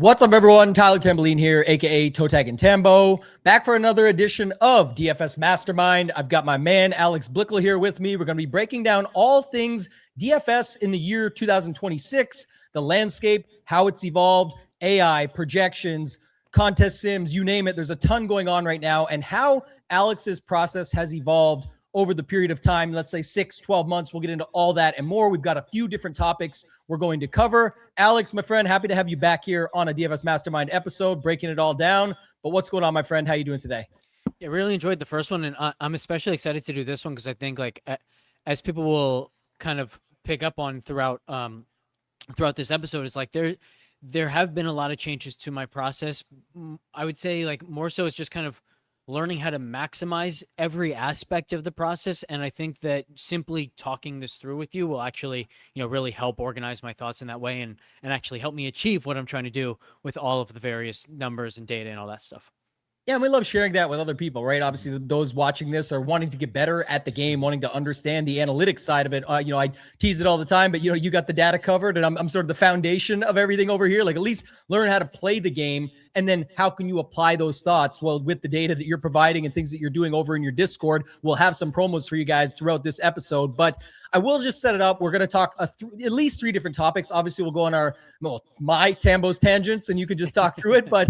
What's up, everyone? Tyler Tamboline here, aka Toe Tag and Tambo, back for another edition of DFS Mastermind. I've got my man Alex Blickle here with me. We're going to be breaking down all things DFS in the year 2026, the landscape, how it's evolved, AI, projections, contest sims, you name it. There's a ton going on right now, and how Alex's process has evolved over the period of time, let's say 6-12 months. We'll get into all that and more. We've got a few different topics we're going to cover. Alex, my friend, happy to have you back here on a DFS Mastermind episode, breaking it all down. But what's going on, my friend? How you doing today? Yeah, really enjoyed the first one, and I'm especially excited to do this one because I think, like, as people will kind of pick up on throughout this episode, it's like there have been a lot of changes to my process. I would say, like, more so it's just kind of learning how to maximize every aspect of the process. And I think that simply talking this through with you will actually, really help organize my thoughts in that way and actually help me achieve what I'm trying to do with all of the various numbers and data and all that stuff. Yeah, and we love sharing that with other people, right? Obviously, those watching this are wanting to get better at the game, wanting to understand the analytics side of it. I tease it all the time, but you got the data covered, and I'm sort of the foundation of everything over here. Like, at least learn how to play the game, and then how can you apply those thoughts? Well, with the data that you're providing and things that you're doing over in your Discord, we'll have some promos for you guys throughout this episode. But I will just set it up. We're going to talk at least 3 different topics. Obviously, we'll go on my Tambo's tangents, and you can just talk through it. But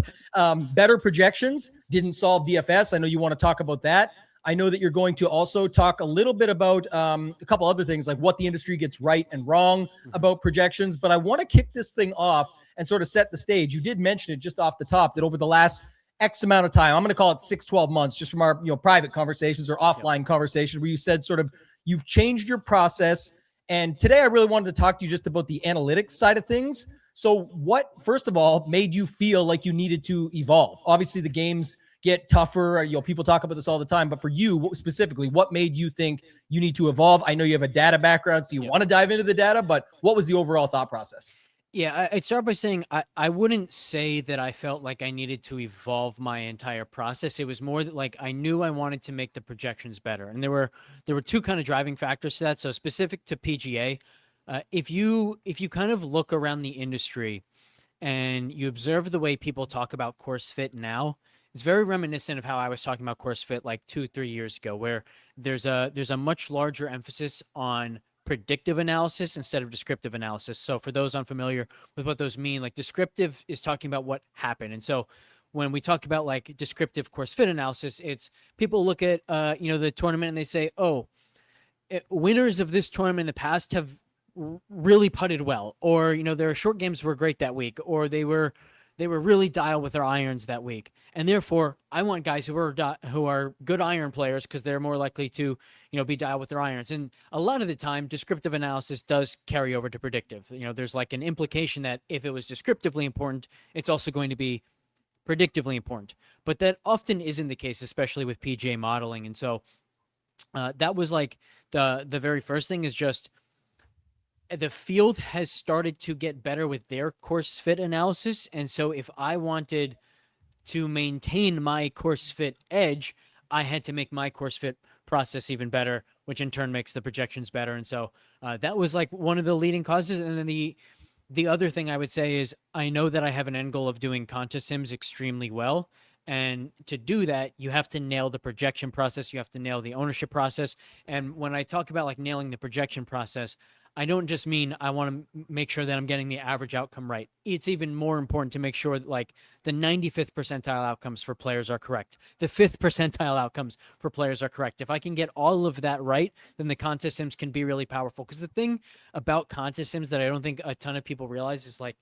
better projections didn't solve DFS. I know you want to talk about that. I know that you're going to also talk a little bit about a couple other things, like what the industry gets right and wrong about projections. But I want to kick this thing off and sort of set the stage. You did mention it just off the top that over the last X amount of time, I'm going to call it 6-12 months, just from our private conversations or offline conversations, where you said sort of you've changed your process. And today I really wanted to talk to you just about the analytics side of things. So what, first of all, made you feel like you needed to evolve? Obviously, the games get tougher. People talk about this all the time, but for you specifically, what made you think you need to evolve? I know you have a data background, so you want to dive into the data, but what was the overall thought process? Yeah, I'd start by saying I wouldn't say that I felt like I needed to evolve my entire process. It was more that, like, I knew I wanted to make the projections better. And there were 2 kind of driving factors to that. So specific to PGA, if you kind of look around the industry and you observe the way people talk about course fit now, it's very reminiscent of how I was talking about course fit like 2-3 years ago, where there's a much larger emphasis on predictive analysis instead of descriptive analysis. So for those unfamiliar with what those mean, like, descriptive is talking about what happened. And so when we talk about, like, descriptive course fit analysis, it's people look at the tournament and they say, winners of this tournament in the past have really putted well, or their short games were great that week, or they were really dialed with their irons that week. And therefore, I want guys who are good iron players because they're more likely to, be dialed with their irons. And a lot of the time, descriptive analysis does carry over to predictive. There's like an implication that if it was descriptively important, it's also going to be predictively important. But that often isn't the case, especially with PGA modeling. And so that was like the very first thing, is just the field has started to get better with their course fit analysis. And so if I wanted to maintain my course fit edge, I had to make my course fit process even better, which in turn makes the projections better. And so that was like one of the leading causes. And then the other thing I would say is, I know that I have an end goal of doing contest sims extremely well. And to do that, you have to nail the projection process. You have to nail the ownership process. And when I talk about, like, nailing the projection process, I don't just mean I want to make sure that I'm getting the average outcome right. It's even more important to make sure that, like, the 95th percentile outcomes for players are correct. The 5th percentile outcomes for players are correct. If I can get all of that right, then the contest sims can be really powerful. Because the thing about contest sims that I don't think a ton of people realize is, like,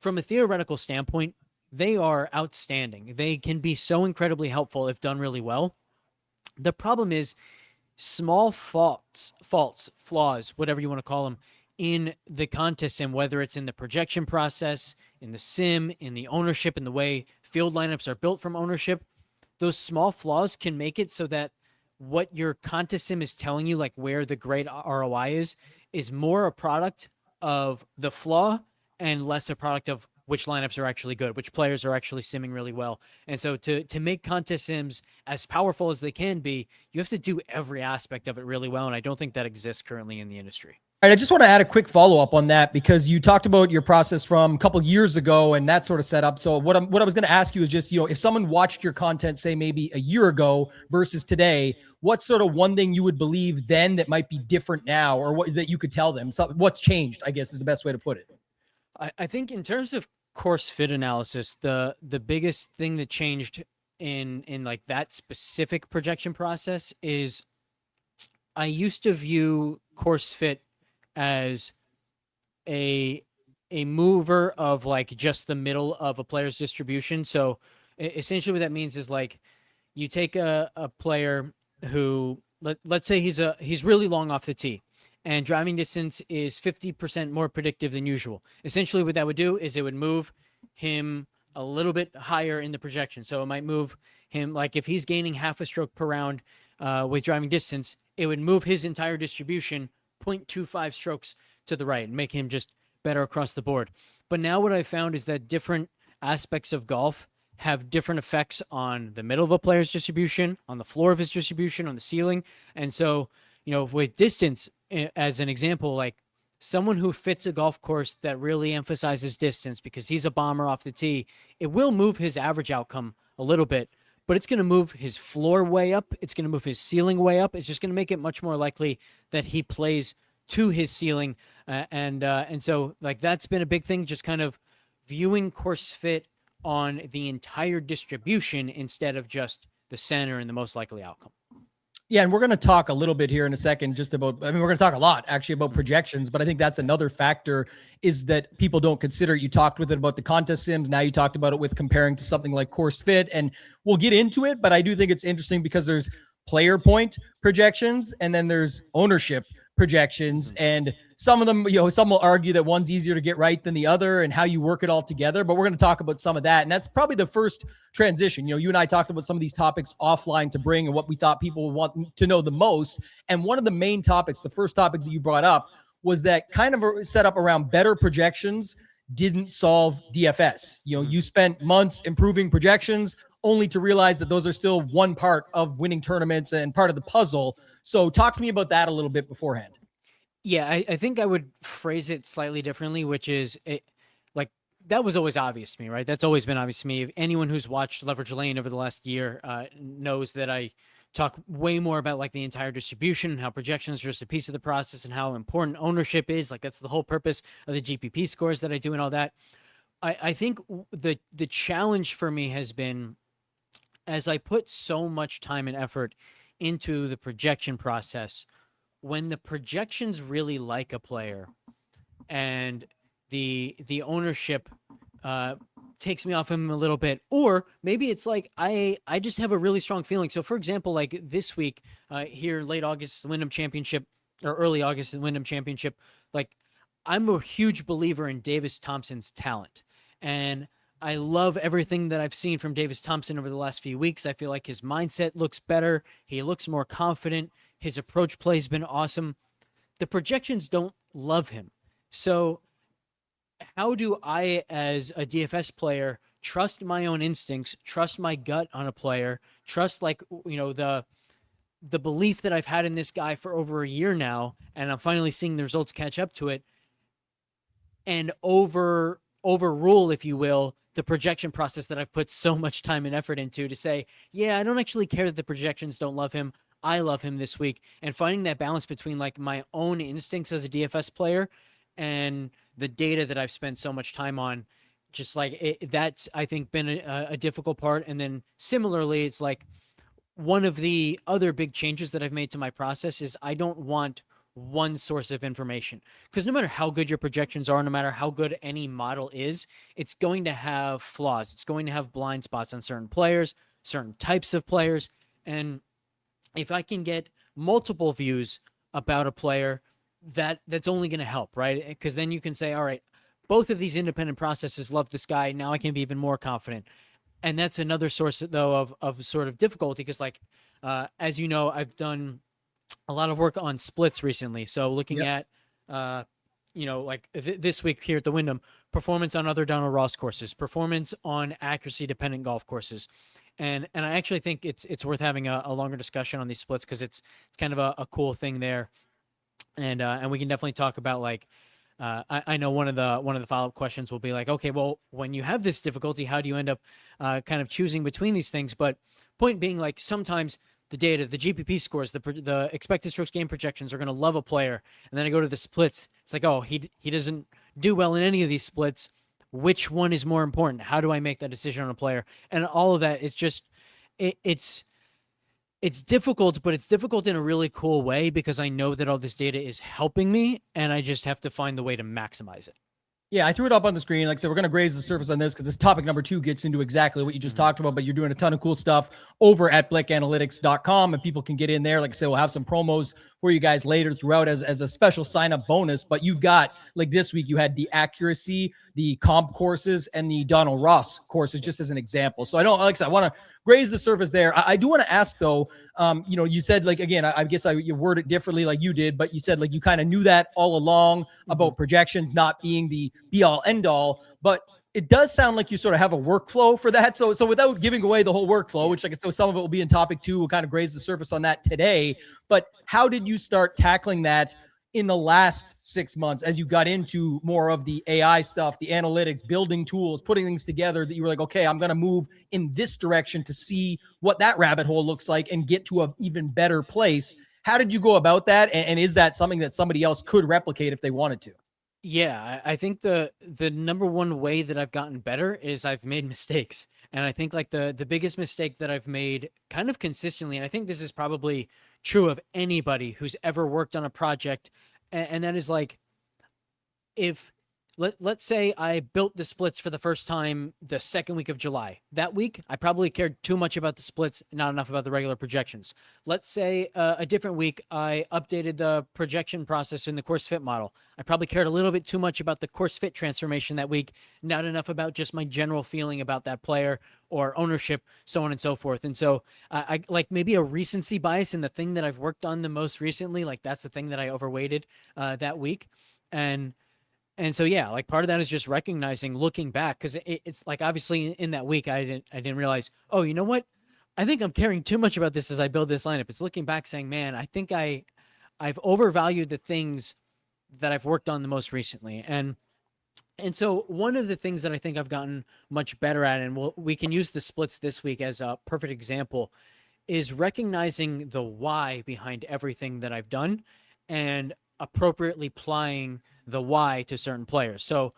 from a theoretical standpoint, they are outstanding. They can be so incredibly helpful if done really well. The problem is small faults, flaws, whatever you want to call them, in the contest sim, whether it's in the projection process, in the sim, in the ownership, in the way field lineups are built from ownership, those small flaws can make it so that what your contest sim is telling you, like where the great ROI is more a product of the flaw and less a product of which lineups are actually good, which players are actually simming really well. And so to make contest sims as powerful as they can be, you have to do every aspect of it really well. And I don't think that exists currently in the industry. right, I just want to add a quick follow-up on that because you talked about your process from a couple years ago and that sort of setup. So what I was going to ask you is just, if someone watched your content, say maybe a year ago versus today, what's sort of one thing you would believe then that might be different now, or what that you could tell them? So what's changed, I guess, is the best way to put it. I think in terms of course fit analysis, the biggest thing that changed in like that specific projection process is I used to view course fit as a mover of like just the middle of a player's distribution. So essentially what that means is like you take a player who let's say he's really long off the tee and driving distance is 50% more predictive than usual. Essentially what that would do is it would move him a little bit higher in the projection. So it might move him, like if he's gaining half a stroke per round with driving distance, it would move his entire distribution 0.25 strokes to the right and make him just better across the board. But now what I found is that different aspects of golf have different effects on the middle of a player's distribution, on the floor of his distribution, on the ceiling. And so, with distance, as an example, like someone who fits a golf course that really emphasizes distance because he's a bomber off the tee, it will move his average outcome a little bit, but it's going to move his floor way up. It's going to move his ceiling way up. It's just going to make it much more likely that he plays to his ceiling. And so like that's been a big thing, just kind of viewing course fit on the entire distribution instead of just the center and the most likely outcome. Yeah, and we're going to talk a little bit here in a second just about, we're going to talk a lot actually about projections, but I think that's another factor is that people don't consider. You talked with it about the contest sims. Now you talked about it with comparing to something like course fit, and we'll get into it, but I do think it's interesting because there's player point projections and then there's ownership projections, and some of them, some will argue that one's easier to get right than the other and how you work it all together, but we're going to talk about some of that. And that's probably the first transition. You and I talked about some of these topics offline to bring and what we thought people would want to know the most. And one of the main topics, the first topic that you brought up, was that kind of a setup around better projections didn't solve DFS. You spent months improving projections only to realize that those are still one part of winning tournaments and part of the puzzle. So talk to me about that a little bit beforehand. Yeah, I think I would phrase it slightly differently, which is like that was always obvious to me, right? That's always been obvious to me. Anyone who's watched Leverage Lane over the last year knows that I talk way more about like the entire distribution and how projections are just a piece of the process and how important ownership is. Like that's the whole purpose of the GPP scores that I do and all that. I think the challenge for me has been, as I put so much time and effort into the projection process, when the projections really like a player and the ownership takes me off him a little bit, or maybe it's like I just have a really strong feeling. So for example, like this week here, late August, the Wyndham Championship, or early August, the Wyndham Championship, like I'm a huge believer in Davis Thompson's talent. And I love everything that I've seen from Davis Thompson over the last few weeks. I feel like his mindset looks better. He looks more confident. His approach play has been awesome. The projections don't love him. So how do I, as a DFS player, trust my own instincts, trust my gut on a player, trust the belief that I've had in this guy for over a year now, and I'm finally seeing the results catch up to it, and overrule, if you will, the projection process that I've put so much time and effort into to say, yeah, I don't actually care that the projections don't love him. I love him this week. And finding that balance between like my own instincts as a DFS player and the data that I've spent so much time on, just like that's, I think, been a difficult part. And then similarly, it's like one of the other big changes that I've made to my process is I don't want one source of information, because no matter how good your projections are, no matter how good any model is, it's going to have flaws. It's going to have blind spots on certain players, certain types of players. And if I can get multiple views about a player, that's only going to help, right? Because then you can say, all right, both of these independent processes love this guy. Now I can be even more confident. And that's another source, though, of sort of difficulty, because like, as you know, I've done a lot of work on splits recently. So looking at, like this week here at the Wyndham, performance on other Donald Ross courses, performance on accuracy dependent golf courses. And I actually think it's worth having a longer discussion on these splits, because it's kind of a cool thing there. And we can definitely talk about like, I know one of the follow-up questions will be like, okay, well, when you have this difficulty, how do you end up kind of choosing between these things? But point being, like, sometimes the data, the GPP scores, the expected strokes game projections are going to love a player, and then I go to the splits. It's like, oh, he doesn't do well in any of these splits. Which one is more important? How do I make that decision on a player? And all of that, it's just it's difficult, but it's difficult in a really cool way because I know that all this data is helping me, and I just have to find the way to maximize it. Yeah, I threw it up on the screen. Like I said, we're going to graze the surface on this because this topic number 2 gets into exactly what you just talked about, but you're doing a ton of cool stuff over at blickanalytics.com, and people can get in there. Like I said, we'll have some promos for you guys later throughout as a special sign-up bonus. But you've got, like this week, you had the accuracy, the comp courses, and the Donald Ross courses, just as an example. So I don't, like I said, I want to graze the surface there. I do want to ask though, you said, like, again, I guess you word it differently like you did, but you said like you kind of knew that all along about projections not being the be all end all, but it does sound like you sort of have a workflow for that. So without giving away the whole workflow, which I guess so some of it will be in topic 2, we'll kind of graze the surface on that today. But how did you start tackling that in the last 6 months as you got into more of the AI stuff, the analytics, building tools, putting things together, that you were like, okay, I'm going to move in this direction to see what that rabbit hole looks like and get to an even better place? How did you go about that? And is that something that somebody else could replicate if they wanted to? Yeah, I think the number one way that I've gotten better is I've made mistakes. And I think like the biggest mistake that I've made kind of consistently, and I think this is probably true of anybody who's ever worked on a project, and that is like, if let's say I built the splits for the first time the second week of July. That week, I probably cared too much about the splits, not enough about the regular projections. Let's say a different week, I updated the projection process in the course fit model. I probably cared a little bit too much about the course fit transformation that week, not enough about just my general feeling about that player or ownership, so on and so forth. And so I like maybe a recency bias in the thing that I've worked on the most recently. Like that's the thing that I overweighted that week. And so, yeah, like part of that is just recognizing, looking back, because it's like, obviously in that week, I didn't realize, oh, you know what? I think I'm caring too much about this as I build this lineup. It's looking back saying, man, I think I've overvalued the things that I've worked on the most recently. And so one of the things that I think I've gotten much better at, and we can use the splits this week as a perfect example, is recognizing the why behind everything that I've done and appropriately applying the why to certain players. So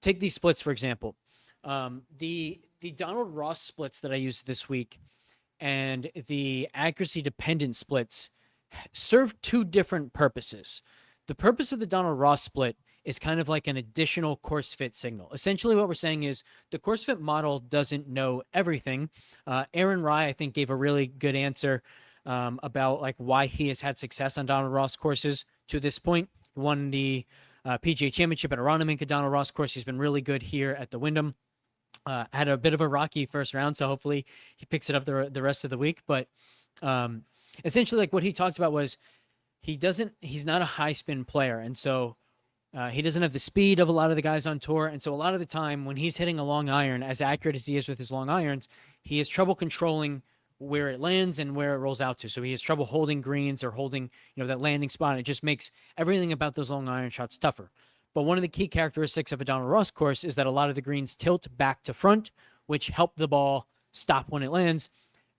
take these splits, for example. The Donald Ross splits that I used this week and the accuracy dependent splits serve 2 different purposes. The purpose of the Donald Ross split is kind of like an additional course fit signal. Essentially what we're saying is the course fit model doesn't know everything. Aaron Rye, I think, gave a really good answer about like why he has had success on Donald Ross courses to this point. He won the PGA Championship at a Rondeminka Donald Ross course. He's been really good here at the Wyndham. Had a bit of a rocky first round, so hopefully he picks it up the rest of the week. But essentially, like what he talked about was he's not a high spin player, and so he doesn't have the speed of a lot of the guys on tour. And so a lot of the time when he's hitting a long iron, as accurate as he is with his long irons, he has trouble controlling where it lands and where it rolls out to. So he has trouble holding greens or holding, that landing spot. It just makes everything about those long iron shots tougher. But one of the key characteristics of a Donald Ross course is that a lot of the greens tilt back to front, which help the ball stop when it lands.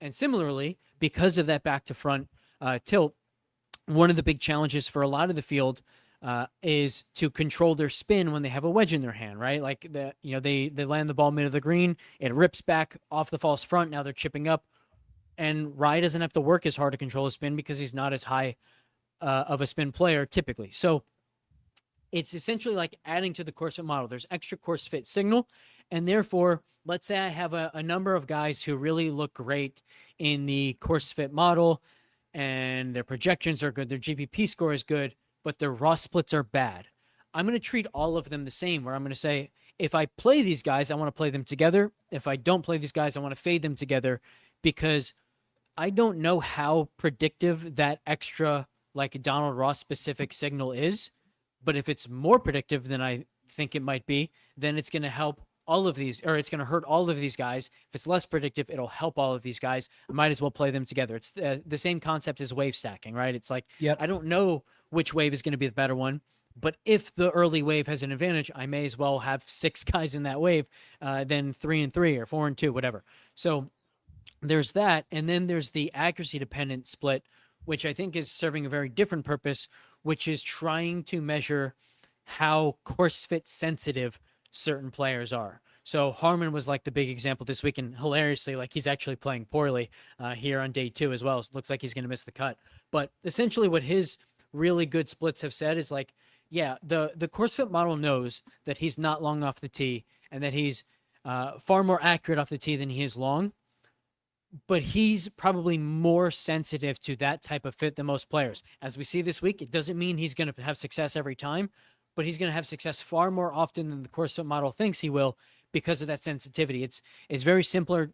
And similarly, because of that back to front tilt, one of the big challenges for a lot of the field is to control their spin when they have a wedge in their hand, right? Like they land the ball mid of the green, it rips back off the false front. Now they're chipping up. And Rye doesn't have to work as hard to control his spin because he's not as high of a spin player typically. So it's essentially like adding to the course fit model. There's extra course fit signal. And therefore, let's say I have a number of guys who really look great in the course fit model and their projections are good. Their GPP score is good, but their raw splits are bad. I'm going to treat all of them the same, where I'm going to say, if I play these guys, I want to play them together. If I don't play these guys, I want to fade them together, because I don't know how predictive that extra like Donald Ross specific signal is, but if it's more predictive than I think it might be, then it's going to help all of these, or it's going to hurt all of these guys. If it's less predictive, it'll help all of these guys. I might as well play them together. It's the same concept as wave stacking, right? It's like, Yep. I don't know which wave is going to be the better one, but if the early wave has an advantage, I may as well have 6 guys in that wave than 3 and 3 or 4 and 2, whatever. So there's that. And then there's the accuracy dependent split, which I think is serving a very different purpose, which is trying to measure how course fit sensitive certain players are. So Harman was like the big example this week, and hilariously, like he's actually playing poorly here on day 2 as well. It looks like he's going to miss the cut. But essentially what his really good splits have said is like, yeah, the course fit model knows that he's not long off the tee and that he's far more accurate off the tee than he is long, but he's probably more sensitive to that type of fit than most players. As we see this week, it doesn't mean he's going to have success every time, but he's going to have success far more often than the course fit model thinks he will because of that sensitivity. It's very similar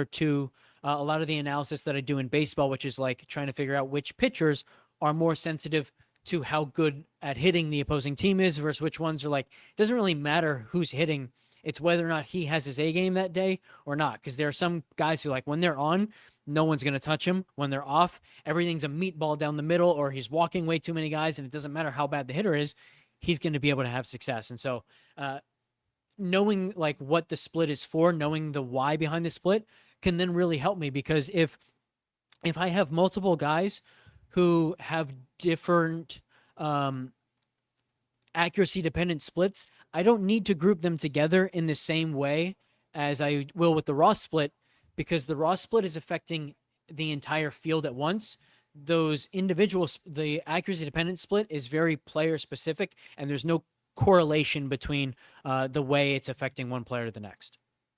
to a lot of the analysis that I do in baseball, which is like trying to figure out which pitchers are more sensitive to how good at hitting the opposing team is versus which ones are like, it doesn't really matter who's hitting. It's whether or not he has his A game that day or not. Because there are some guys who, like, when they're on, no one's going to touch him. When they're off, everything's a meatball down the middle, or he's walking way too many guys, and it doesn't matter how bad the hitter is, he's going to be able to have success. And so knowing like what the split is for, knowing the why behind the split can then really help me, because if I have multiple guys who have different accuracy dependent splits, I don't need to group them together in the same way as I will with the raw split, because the raw split is affecting the entire field at once. Those individuals, the accuracy dependent split is very player specific, and there's no correlation between the way it's affecting one player to the next.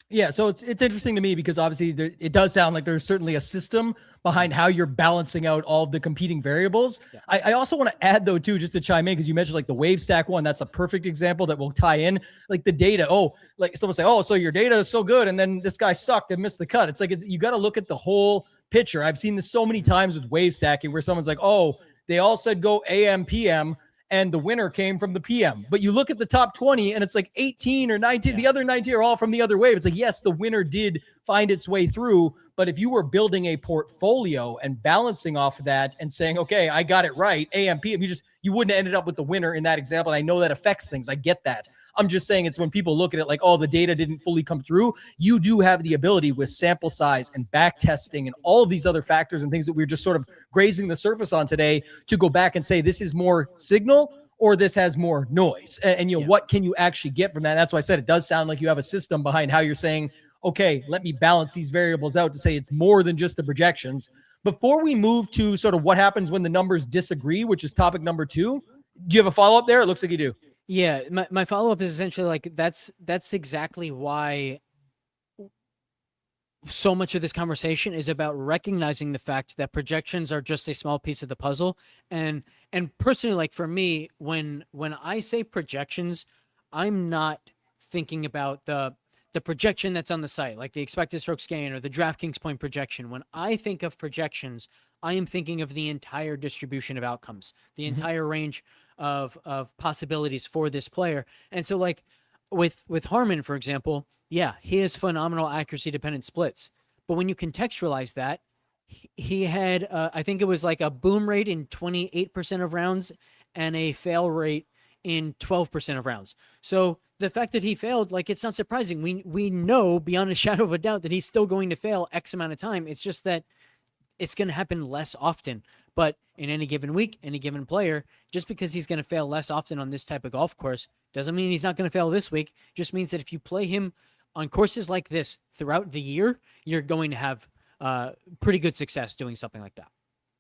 Yeah, so it's interesting to me because obviously it does sound like there's certainly a system behind how you're balancing out all of the competing variables. Yeah. I also want to add though too, just to chime in, because you mentioned like the wave stack one, that's a perfect example that will tie in like the data. Oh, like someone say, oh, so your data is so good, and then this guy sucked and missed the cut. It's like you got to look at the whole picture. I've seen this so many times with wave stacking where someone's like, oh, they all said go AM PM, and the winner came from the PM. But you look at the top 20 and it's like 18 or 19. Yeah. The other 19 are all from the other wave. It's like, yes, the winner did find its way through. But if you were building a portfolio and balancing off of that and saying, okay, I got it right, AM, PM, you wouldn't have ended up with the winner in that example. And I know that affects things. I get that. I'm just saying it's when people look at it like, oh, the data didn't fully come through. You do have the ability with sample size and back testing and all of these other factors and things that we're just sort of grazing the surface on today to go back and say, this is more signal or this has more noise. And you know, what can you actually get from that? And that's why I said it does sound like you have a system behind how you're saying, okay, let me balance these variables out to say it's more than just the projections. Before we move to sort of what happens when the numbers disagree, which is topic number 2, do you have a follow-up there? It looks like you do. Yeah, my follow-up is essentially like that's exactly why so much of this conversation is about recognizing the fact that projections are just a small piece of the puzzle. And personally, like for me, when I say projections, I'm not thinking about the projection that's on the site, like the expected strokes gain or the DraftKings point projection. When I think of projections, I am thinking of the entire distribution of outcomes, the entire range of possibilities for this player. And so like with Harman, for example, yeah, he has phenomenal accuracy dependent splits. But when you contextualize that, he had, I think it was like a boom rate in 28% of rounds and a fail rate in 12% of rounds. So the fact that he failed, like, it's not surprising. We know beyond a shadow of a doubt that he's still going to fail X amount of time. It's just that it's going to happen less often. But in any given week, any given player, just because he's going to fail less often on this type of golf course doesn't mean he's not going to fail this week. Just means that if you play him on courses like this throughout the year, you're going to have pretty good success doing something like that.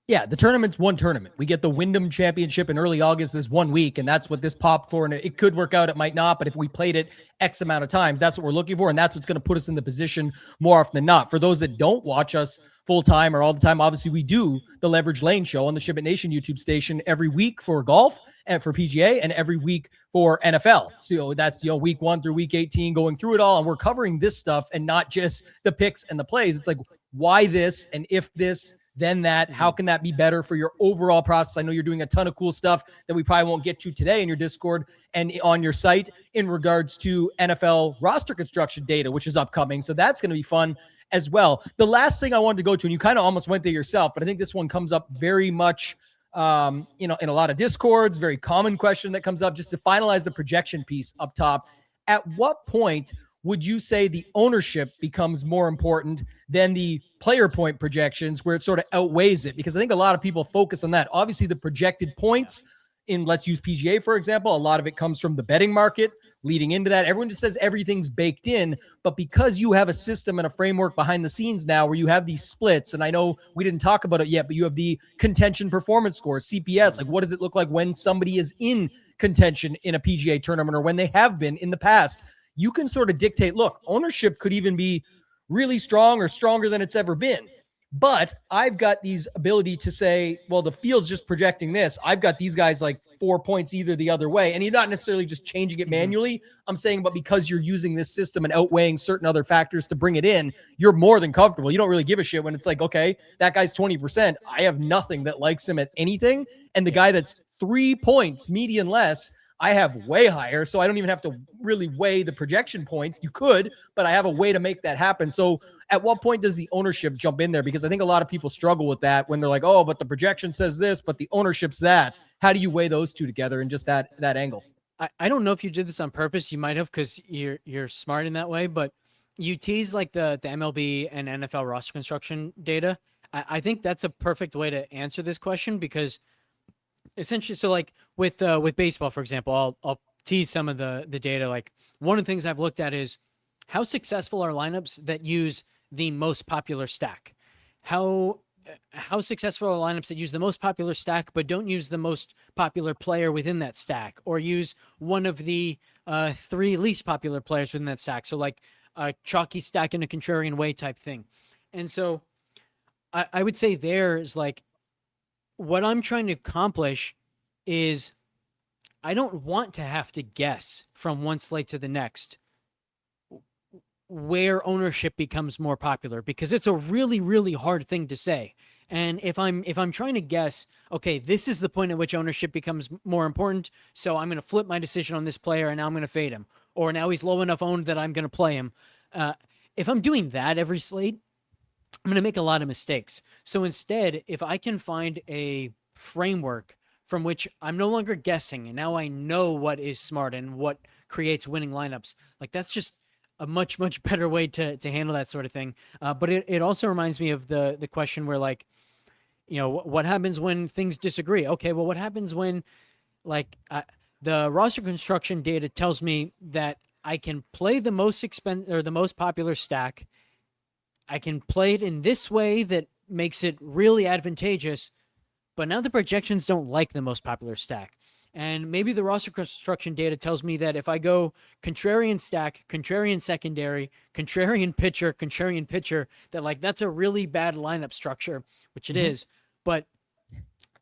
Yeah, the tournament's one tournament. We get the Wyndham Championship in early August this 1 week, and that's what this popped for. And it could work out, it might not, but if we played it X amount of times, that's what we're looking for, and that's what's going to put us in the position more often than not. For those that don't watch us full-time or all the time, obviously we do the Leverage Lane Show on the Ship It Nation YouTube station every week for golf and for PGA, and every week for NFL. So that's, week 1 through week 18, going through it all, and we're covering this stuff and not just the picks and the plays. It's like, why this, and if this than that? How can that be better for your overall process? I know you're doing a ton of cool stuff that we probably won't get to today in your Discord and on your site in regards to NFL roster construction data, which is upcoming. So that's going to be fun as well. The last thing I wanted to go to, and you kind of almost went there yourself, but I think this one comes up very much in a lot of Discords, very common question that comes up, just to finalize the projection piece up top. At what point would you say the ownership becomes more important than the player point projections, where it sort of outweighs it? Because I think a lot of people focus on that. Obviously, the projected points in, let's use PGA, for example, a lot of it comes from the betting market leading into that. Everyone just says everything's baked in, but because you have a system and a framework behind the scenes now where you have these splits, and I know we didn't talk about it yet, but you have the contention performance score, CPS. Like, what does it look like when somebody is in contention in a PGA tournament, or when they have been in the past? You can sort of dictate, look, ownership could even be really strong or stronger than it's ever been. But I've got these ability to say, well, the field's just projecting this. I've got these guys like 4 points either the other way. And you're not necessarily just changing it manually. I'm saying, but because you're using this system and outweighing certain other factors to bring it in, you're more than comfortable. You don't really give a shit when it's like, okay, that guy's 20%. I have nothing that likes him at anything. And the guy that's 3 points, median less, I have way higher. So I don't even have to really weigh the projection points. You could, but I have a way to make that happen. So at what point does the ownership jump in there? Because I think a lot of people struggle with that when they're like, oh, but the projection says this, but the ownership's that. How do you weigh those two together in just that angle? I don't know if you did this on purpose. You might have, because you're smart in that way, but you tease like the MLB and NFL roster construction data. I think that's a perfect way to answer this question, because essentially, so like with baseball, for example, I'll tease some of the data. Like, one of the things I've looked at is how successful are lineups that use the most popular stack. How successful are lineups that use the most popular stack but don't use the most popular player within that stack, or use one of the 3 least popular players within that stack. So like a chalky stack in a contrarian way type thing. And so I would say there's like, what I'm trying to accomplish is I don't want to have to guess from one slate to the next where ownership becomes more popular, because it's a really, really hard thing to say. And if I'm trying to guess, okay, this is the point at which ownership becomes more important, so I'm going to flip my decision on this player and now I'm going to fade him, or now he's low enough owned that I'm going to play him. If I'm doing that every slate, I'm going to make a lot of mistakes. So instead, if I can find a framework from which I'm no longer guessing, and now I know what is smart and what creates winning lineups, like, that's just a much, much better way to handle that sort of thing. But it also reminds me of the question where, like, you know, what happens when things disagree? Okay, well, what happens when, like, the roster construction data tells me that I can play the most the most popular stack. I can play it in this way that makes it really advantageous, but now the projections don't like the most popular stack. And maybe the roster construction data tells me that if I go contrarian stack, contrarian secondary, contrarian pitcher, that, like, that's a really bad lineup structure, which it is. But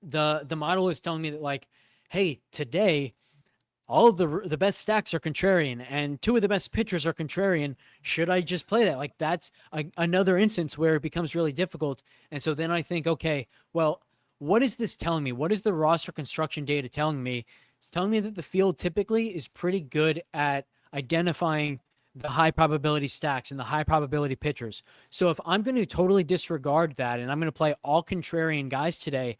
the model is telling me that, like, hey, today all of the best stacks are contrarian and 2 of the best pitchers are contrarian. Should I just play that? Like, that's another instance where it becomes really difficult. And so then I think, okay, well, what is this telling me? What is the roster construction data telling me? It's telling me that the field typically is pretty good at identifying the high probability stacks and the high probability pitchers. So if I'm going to totally disregard that and I'm going to play all contrarian guys today,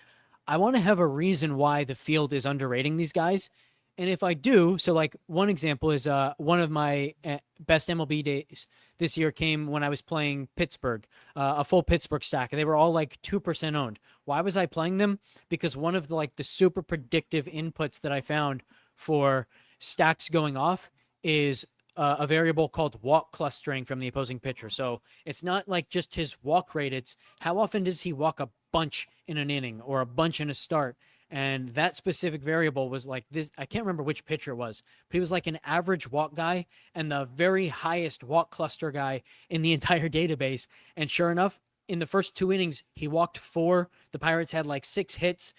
I want to have a reason why the field is underrating these guys. And if I do, so like one example is one of my best MLB days this year came when I was playing Pittsburgh, a full Pittsburgh stack. And they were all like 2% owned. Why was I playing them? Because one of the super predictive inputs that I found for stacks going off is a variable called walk clustering from the opposing pitcher. So it's not like just his walk rate. It's how often does he walk a bunch in an inning or a bunch in a start. And that specific variable was like this. I can't remember which pitcher it was, but he was like an average walk guy and the very highest walk cluster guy in the entire database. And sure enough, in the first 2 innings, he walked 4. The Pirates had like 6 hits.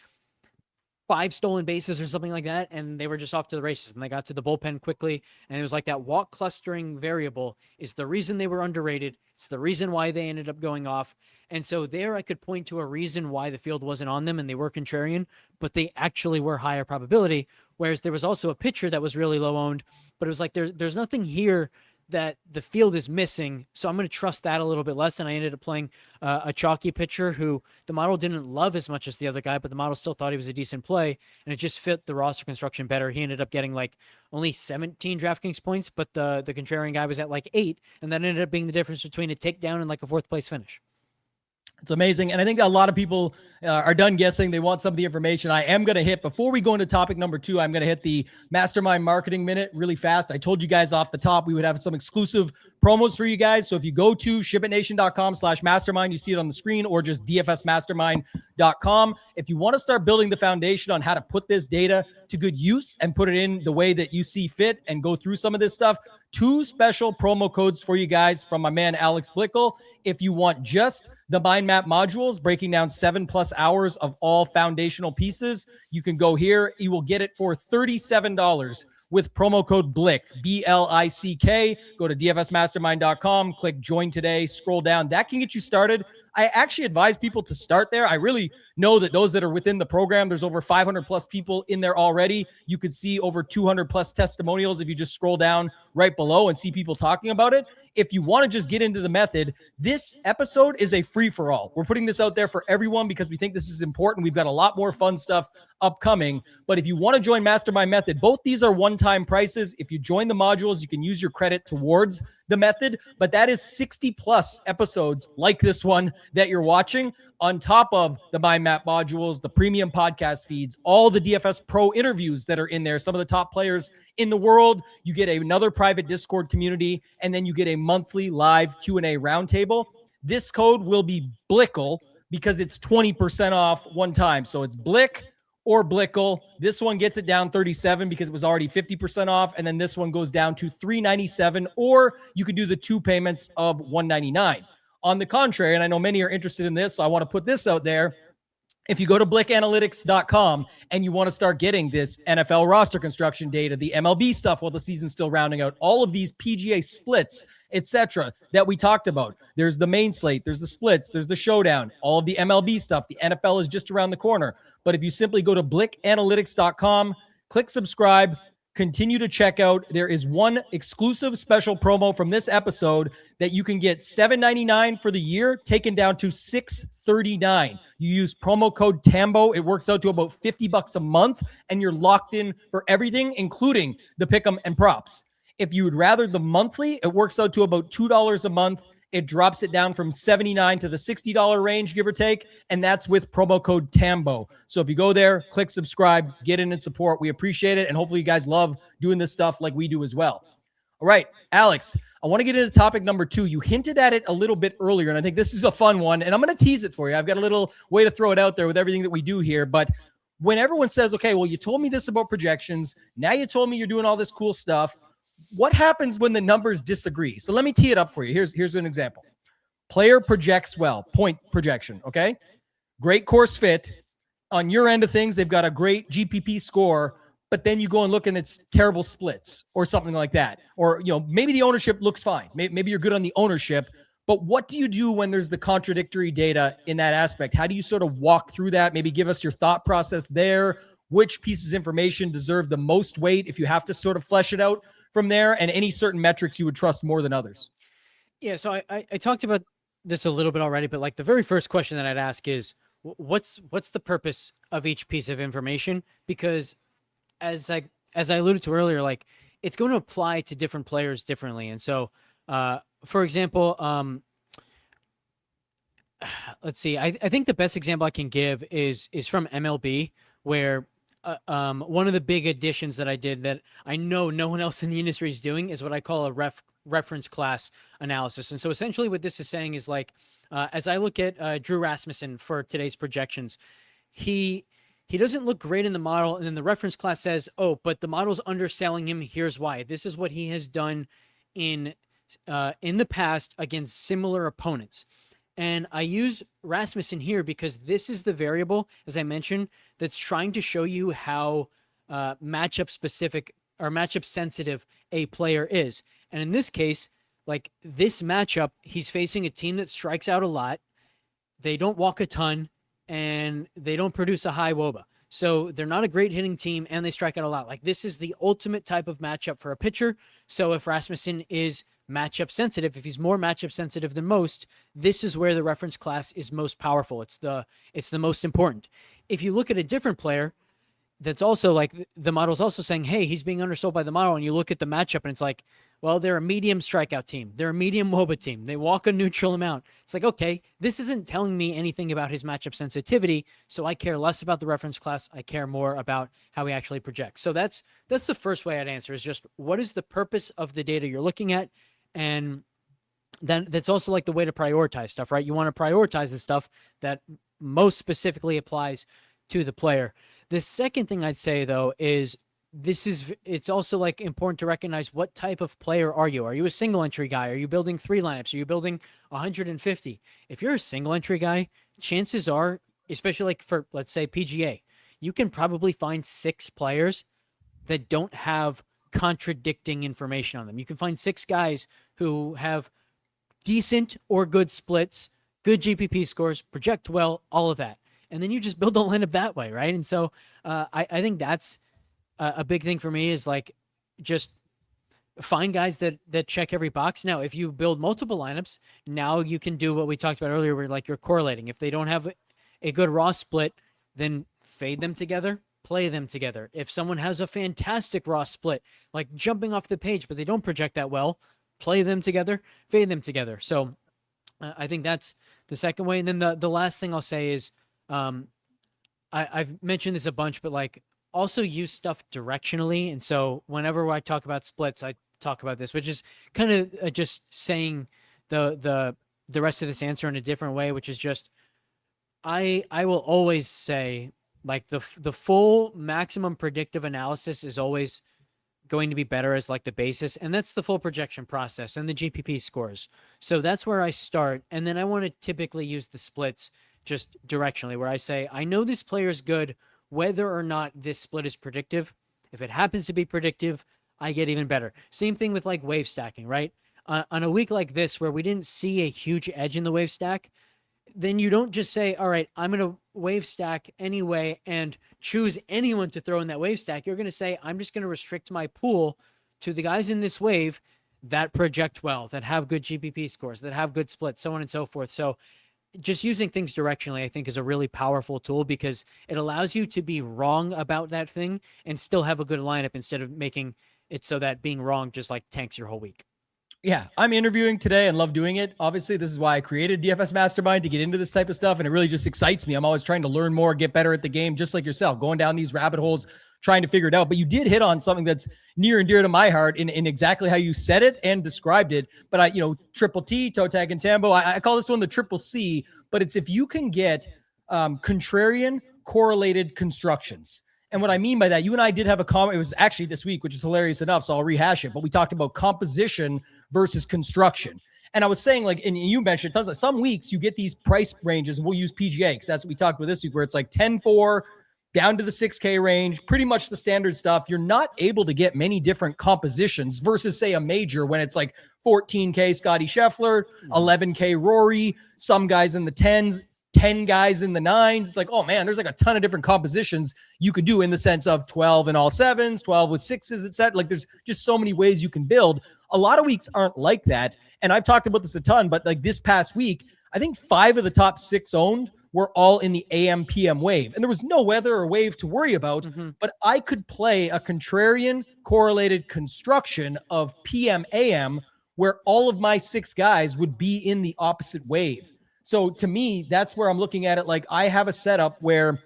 5 stolen bases or something like that, and they were just off to the races, and they got to the bullpen quickly. And it was like that walk clustering variable is the reason they were underrated. It's the reason why they ended up going off. And so there I could point to a reason why the field wasn't on them and they were contrarian, but they actually were higher probability. Whereas there was also a pitcher that was really low owned, but it was like there's nothing here that the field is missing. So I'm going to trust that a little bit less. And I ended up playing a chalky pitcher who the model didn't love as much as the other guy, but the model still thought he was a decent play. And it just fit the roster construction better. He ended up getting like only 17 DraftKings points, but the contrarian guy was at like 8. And that ended up being the difference between a takedown and like a 4th place finish. It's amazing. And I think a lot of people are done guessing. They want some of the information. I am going to hit, before we go into topic number 2, I'm going to hit the Mastermind Marketing Minute really fast. I told you guys off the top we would have some exclusive promos for you guys. So if you go to shipitnation.com/mastermind, you see it on the screen, or just dfsmastermind.com. If you want to start building the foundation on how to put this data to good use and put it in the way that you see fit and go through some of this stuff, 2 special promo codes for you guys from my man, Alex Blickle. If you want just the mind map modules, breaking down 7+ hours of all foundational pieces, you can go here. You will get it for $37 with promo code Blick, BLICK. Go to dfsmastermind.com, click join today, scroll down. That can get you started. I actually advise people to start there. I really know that those that are within the program, there's over 500+ people in there already. You could see over 200+ testimonials if you just scroll down right below and see people talking about it. If you want to just get into the method, this episode is a free-for-all. We're putting this out there for everyone because we think this is important. We've got a lot more fun stuff upcoming. But if you want to join Mastermind Method, both these are one-time prices. If you join the modules, you can use your credit towards the method. But that is 60+ episodes like this one that you're watching, on top of the mind map modules, the premium podcast feeds, all the DFS Pro interviews that are in there, some of the top players in the world. You get another private Discord community, and then you get a monthly live Q&A roundtable. This code will be Blickle because it's 20% off one time. So it's Blick or Blickle. This one gets it down 37 because it was already 50% off. And then this one goes down to $397, or you could do the 2 payments of $199. On the contrary, and I know many are interested in this, so I want to put this out there. If you go to blickanalytics.com and you want to start getting this NFL roster construction data, the MLB stuff while the season's still rounding out, all of these PGA splits, etc., that we talked about. There's the main slate, there's the splits, there's the showdown, all of the MLB stuff. The NFL is just around the corner. But if you simply go to blickanalytics.com, click subscribe, continue to check out. There is one exclusive special promo from this episode that you can get $7.99 for the year, taken down to $6.39. You use promo code TAMBO. It works out to about $50 a month, and you're locked in for everything, including the pick'em and props. If you would rather the monthly, it works out to about $2 a month. It drops it down from $79 to the $60 range, give or take, and that's with promo code TAMBO. So if you go there, click subscribe, get in and support. We appreciate it, and hopefully you guys love doing this stuff like we do as well. All right, Alex, I want to get into topic number 2. You hinted at it a little bit earlier, and I think this is a fun one, and I'm going to tease it for you. I've got a little way to throw it out there with everything that we do here, but when everyone says, okay, well, you told me this about projections, now you told me you're doing all this cool stuff, what happens when the numbers disagree? So let me tee it up for you. Here's an example. Player projects well, point projection, okay? Great course fit. On your end of things, they've got a great GPP score, but then you go and look and it's terrible splits or something like that. Or, maybe the ownership looks fine. Maybe you're good on the ownership, but what do you do when there's the contradictory data in that aspect? How do you sort of walk through that? Maybe give us your thought process there. Which pieces of information deserve the most weight if you have to sort of flesh it out from there, and any certain metrics you would trust more than others? Yeah, so I talked about this a little bit already, but like the very first question that I'd ask is, what's the purpose of each piece of information? Because as I alluded to earlier, like it's going to apply to different players differently. And so, for example, let's see, I think the best example I can give is from MLB, where one of the big additions that I did that I know no one else in the industry is doing is what I call a reference class analysis. And so essentially what this is saying is like, as I look at Drew Rasmussen for today's projections, he doesn't look great in the model. And then the reference class says, oh, but the model's underselling him. Here's why. This is what he has done in the past against similar opponents. And I use Rasmussen here because this is the variable, as I mentioned, that's trying to show you how matchup specific or matchup sensitive a player is. And in this case, like this matchup, he's facing a team that strikes out a lot. They don't walk a ton and they don't produce a high WOBA. So they're not a great hitting team and they strike out a lot. Like this is the ultimate type of matchup for a pitcher. So if Rasmussen is matchup sensitive, if he's more matchup sensitive than most, this is where the reference class is most powerful. It's the most important. If you look at a different player that's also like the model's also saying, hey, he's being undersold by the model, and you look at the matchup and it's like, well, they're a medium strikeout team. They're a medium WOBA team. They walk a neutral amount. It's like, okay, this isn't telling me anything about his matchup sensitivity, so I care less about the reference class. I care more about how he actually projects. So that's the first way I'd answer is just what is the purpose of the data you're looking at? And then that's also like the way to prioritize stuff, right? You want to prioritize the stuff that most specifically applies to the player. The second thing I'd say, though, is it's also like important to recognize what type of player are you? Are you a single entry guy? Are you building 3 lineups? Are you building 150? If you're a single entry guy, chances are, especially like for, let's say, PGA, you can probably find 6 players that don't have contradicting information on them. You can find 6 guys who have decent or good splits, good GPP scores, project well, all of that. And then you just build a lineup that way, right? And so I think that's a big thing for me is like just find guys that check every box. Now, if you build multiple lineups, now you can do what we talked about earlier where like you're correlating. If they don't have a good raw split, then fade them together, play them together. If someone has a fantastic raw split, like jumping off the page, but they don't project that well, play them together, fade them together. So I think that's the second way. And then the last thing I'll say is I've mentioned this a bunch, but like also use stuff directionally. And so whenever I talk about splits, I talk about this, which is kind of just saying the rest of this answer in a different way, which is just I will always say like the full maximum predictive analysis is always going to be better as like the basis, and that's the full projection process and the GPP scores. So that's where I start, and then I want to typically use the splits just directionally, where I say I know this player is good whether or not this split is predictive. If it happens to be predictive, I get even better. Same thing with like wave stacking, right? On a week like this where we didn't see a huge edge in the wave stack, then you don't just say, all right, I'm going to wave stack anyway and choose anyone to throw in that wave stack. You're going to say, I'm just going to restrict my pool to the guys in this wave that project well, that have good GPP scores, that have good splits, so on and so forth. So just using things directionally, I think, is a really powerful tool because it allows you to be wrong about that thing and still have a good lineup instead of making it so that being wrong just like tanks your whole week. Yeah, I'm interviewing today and love doing it. Obviously, this is why I created DFS Mastermind, to get into this type of stuff. And it really just excites me. I'm always trying to learn more, get better at the game, just like yourself, going down these rabbit holes, trying to figure it out. But you did hit on something that's near and dear to my heart in exactly how you said it and described it. But triple T, toe tag, and Tambo, I call this one the triple C, but it's if you can get contrarian correlated constructions. And what I mean by that, you and I did have a comment. It was actually this week, which is hilarious enough, so I'll rehash it. But we talked about composition versus construction. And I was saying, like, and you mentioned, some weeks you get these price ranges, and we'll use PGA because that's what we talked about this week, where it's like 10-4 down to the 6K range, pretty much the standard stuff. You're not able to get many different compositions versus, say, a major when it's like 14K Scotty Scheffler, 11K Rory, some guys in the 10s, 10 guys in the 9s. It's like, oh man, there's like a ton of different compositions you could do in the sense of 12 in all 7s, 12 with 6s, etc. Like there's just so many ways you can build. A lot of weeks aren't like that. And I've talked about this a ton, but like this past week, I think 5 of the top 6 owned were all in the AM PM wave. And there was no weather or wave to worry about, but I could play a contrarian correlated construction of PM AM where all of my 6 guys would be in the opposite wave. So to me, that's where I'm looking at it. Like I have a setup where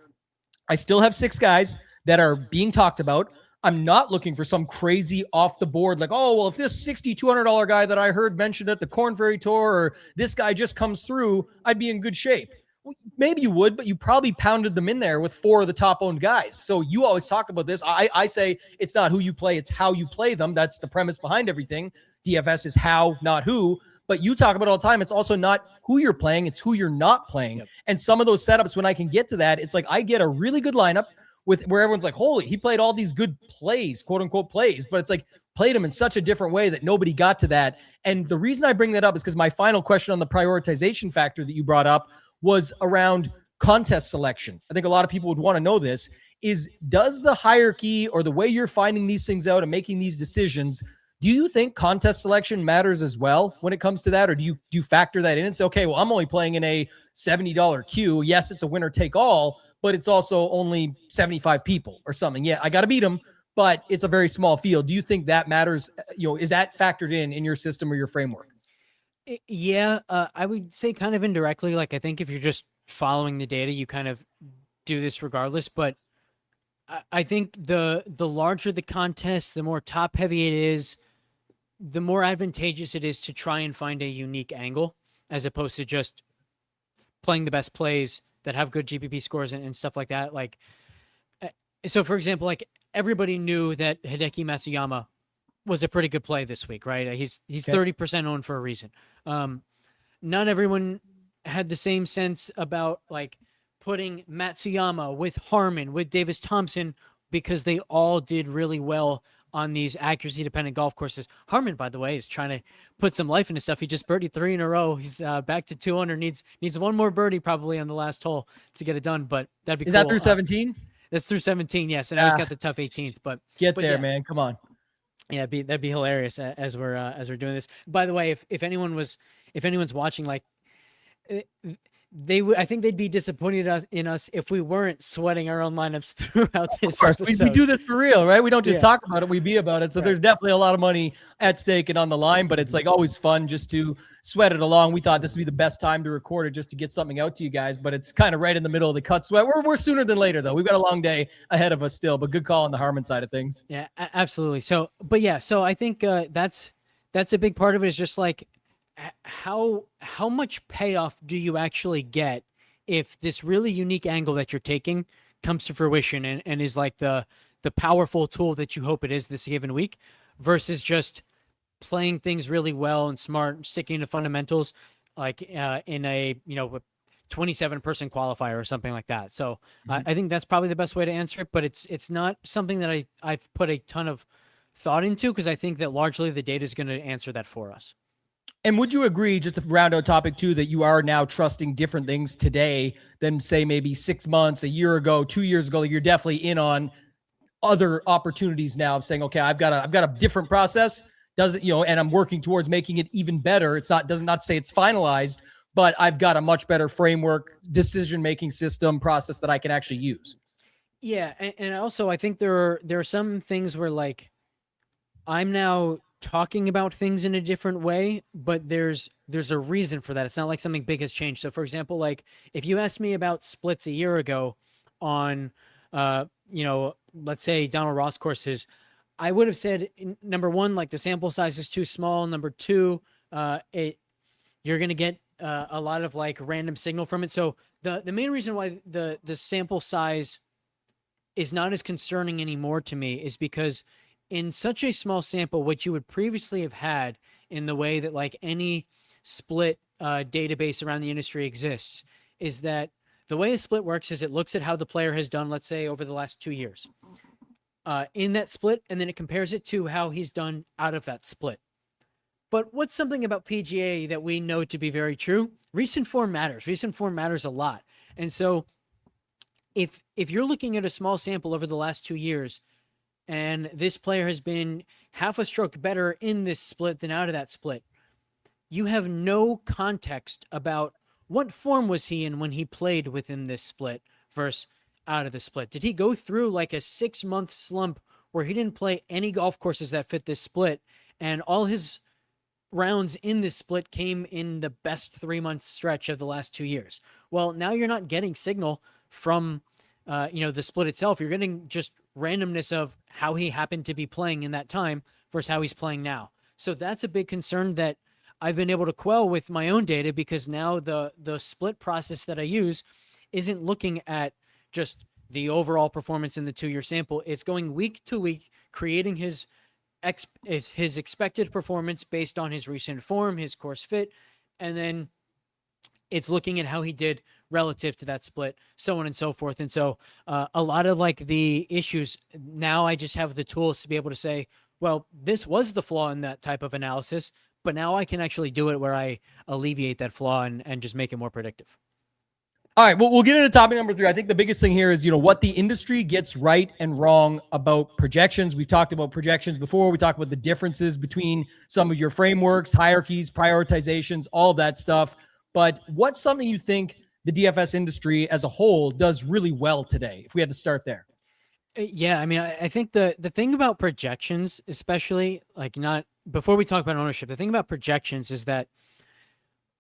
I still have 6 guys that are being talked about. I'm not looking for some crazy off the board, like, oh, well, if this $6,200 guy that I heard mentioned at the Corn Ferry Tour, or this guy just comes through, I'd be in good shape. Well, maybe you would, but you probably pounded them in there with 4 of the top owned guys. So you always talk about this. I say it's not who you play, it's how you play them. That's the premise behind everything. DFS is how, not who. But you talk about it all the time. It's also not who you're playing, it's who you're not playing. Yep. And some of those setups, when I can get to that, it's like I get a really good lineup with where everyone's like, holy, he played all these good plays, quote unquote plays, but it's like played them in such a different way that nobody got to that. And the reason I bring that up is because my final question on the prioritization factor that you brought up was around contest selection. I think a lot of people would want to know this is, does the hierarchy or the way you're finding these things out and making these decisions, do you think contest selection matters as well when it comes to that? Or do you factor that in and say, okay, well, I'm only playing in a $70 queue. Yes, it's a winner take all, but it's also only 75 people or something. Yeah, I got to beat them, but it's a very small field. Do you think that matters? Is that factored in your system or your framework? Yeah, I would say kind of indirectly. Like, I think if you're just following the data, you kind of do this regardless. But I think the larger the contest, the more top heavy it is, the more advantageous it is to try and find a unique angle, as opposed to just playing the best plays that have good GPP scores and stuff like that. Like, so for example, like everybody knew that Hideki Matsuyama was a pretty good play this week, right? He's 30% owned for a reason. Not everyone had the same sense about like putting Matsuyama with Harman, with Davis Thompson, because they all did really well on these accuracy dependent golf courses. Harman, by the way, is trying to put some life into stuff. He just birdied 3 in a row. He's back to 200. Needs one more birdie probably on the last hole to get it done. But that'd be Is cool. that through 17? That's through 17. Yes, and now he's got the tough 18th. But there, yeah. man. Come on. Yeah, that'd be hilarious as we're doing this. By the way, if anyone's watching, like I think they'd be disappointed in us if we weren't sweating our own lineups throughout this episode. We do this for real, right? We don't just talk about it, we be about it. So there's definitely a lot of money at stake and on the line, but it's like always fun just to sweat it along. We thought this would be the best time to record it just to get something out to you guys, but it's kind of right in the middle of the cut sweat. We're sooner than later though. We've got a long day ahead of us still, but good call on the Harman side of things. Yeah, absolutely. So I think that's a big part of it, is just like, how much payoff do you actually get if this really unique angle that you're taking comes to fruition and is like the powerful tool that you hope it is this given week, versus just playing things really well and smart, sticking to fundamentals, like in a 27-person qualifier or something like that. So I think that's probably the best way to answer it, but it's not something that I've put a ton of thought into, because I think that largely the data is going to answer that for us. And would you agree, just to round out topic 2, that you are now trusting different things today than say maybe 6 months, a year ago, 2 years ago? You're definitely in on other opportunities now of saying, okay, I've got a different process. Does it, and I'm working towards making it even better. It's does not say it's finalized, but I've got a much better framework, decision-making system process that I can actually use. Yeah. And also I think there are some things where like I'm now talking about things in a different way, but there's a reason for that. It's not like something big has changed. So for example, like if you asked me about splits a year ago on, let's say Donald Ross courses, I would have said, number one, like the sample size is too small. Number two, you're going to get a lot of like random signal from it. So the main reason why the sample size is not as concerning anymore to me is because in such a small sample, what you would previously have had in the way that like any split database around the industry exists, is that the way a split works is it looks at how the player has done, let's say, over the last 2 years in that split, and then it compares it to how he's done out of that split. But what's something about PGA that we know to be very true? Recent form matters. Recent form matters a lot. And so if you're looking at a small sample over the last 2 years, and this player has been half a stroke better in this split than out of that split, you have no context about what form was he in when he played within this split versus out of the split. Did he go through like a 6-month slump where he didn't play any golf courses that fit this split, and all his rounds in this split came in the best 3-month stretch of the last 2 years? Well, now you're not getting signal from the split itself. You're getting just randomness of how he happened to be playing in that time versus how he's playing now. So that's a big concern that I've been able to quell with my own data, because now the split process that I use isn't looking at just the overall performance in the 2-year sample. It's going week to week, creating his is his expected performance based on his recent form, his course fit, and then it's looking at how he did relative to that split, so on and so forth. And so a lot of like the issues now, I just have the tools to be able to say, well, this was the flaw in that type of analysis, but now I can actually do it where I alleviate that flaw and just make it more predictive. All right, well, we'll get into topic number 3. I think the biggest thing here is, what the industry gets right and wrong about projections. We've talked about projections before. We talked about the differences between some of your frameworks, hierarchies, prioritizations, all of that stuff. But what's something you think the DFS industry as a whole does really well today, if we had to start there? Yeah, I mean, I think the thing about projections, especially like not before we talk about ownership, the thing about projections is that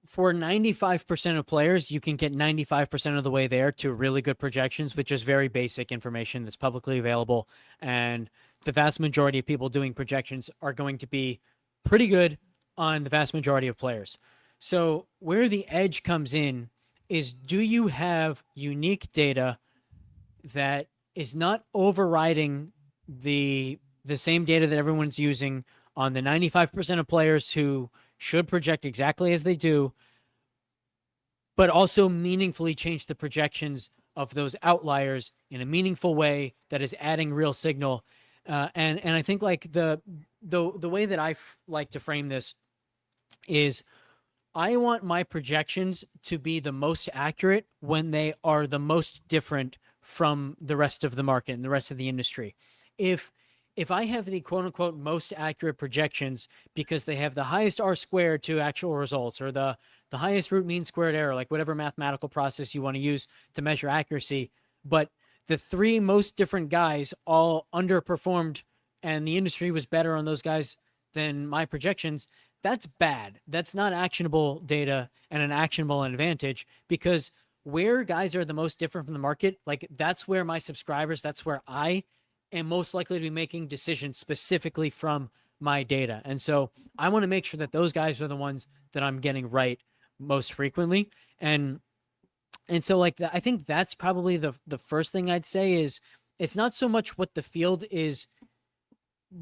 for 95% of players, you can get 95% of the way there to really good projections with just very basic information that's publicly available. And the vast majority of people doing projections are going to be pretty good on the vast majority of players. So where the edge comes in is, do you have unique data that is not overriding the same data that everyone's using on the 95% of players who should project exactly as they do, but also meaningfully change the projections of those outliers in a meaningful way that is adding real signal. And I think like the way that I like to frame this is, I want my projections to be the most accurate when they are the most different from the rest of the market and the rest of the industry. If I have the quote unquote most accurate projections because they have the highest R squared to actual results, or the highest root mean squared error, like whatever mathematical process you want to use to measure accuracy, but the 3 most different guys all underperformed and the industry was better on those guys than my projections, that's bad. That's not actionable data and an actionable advantage, because where guys are the most different from the market, like that's where my subscribers, that's where I am most likely to be making decisions specifically from my data. And so I want to make sure that those guys are the ones that I'm getting right most frequently. And so like I think that's probably the first thing I'd say is, it's not so much what the field is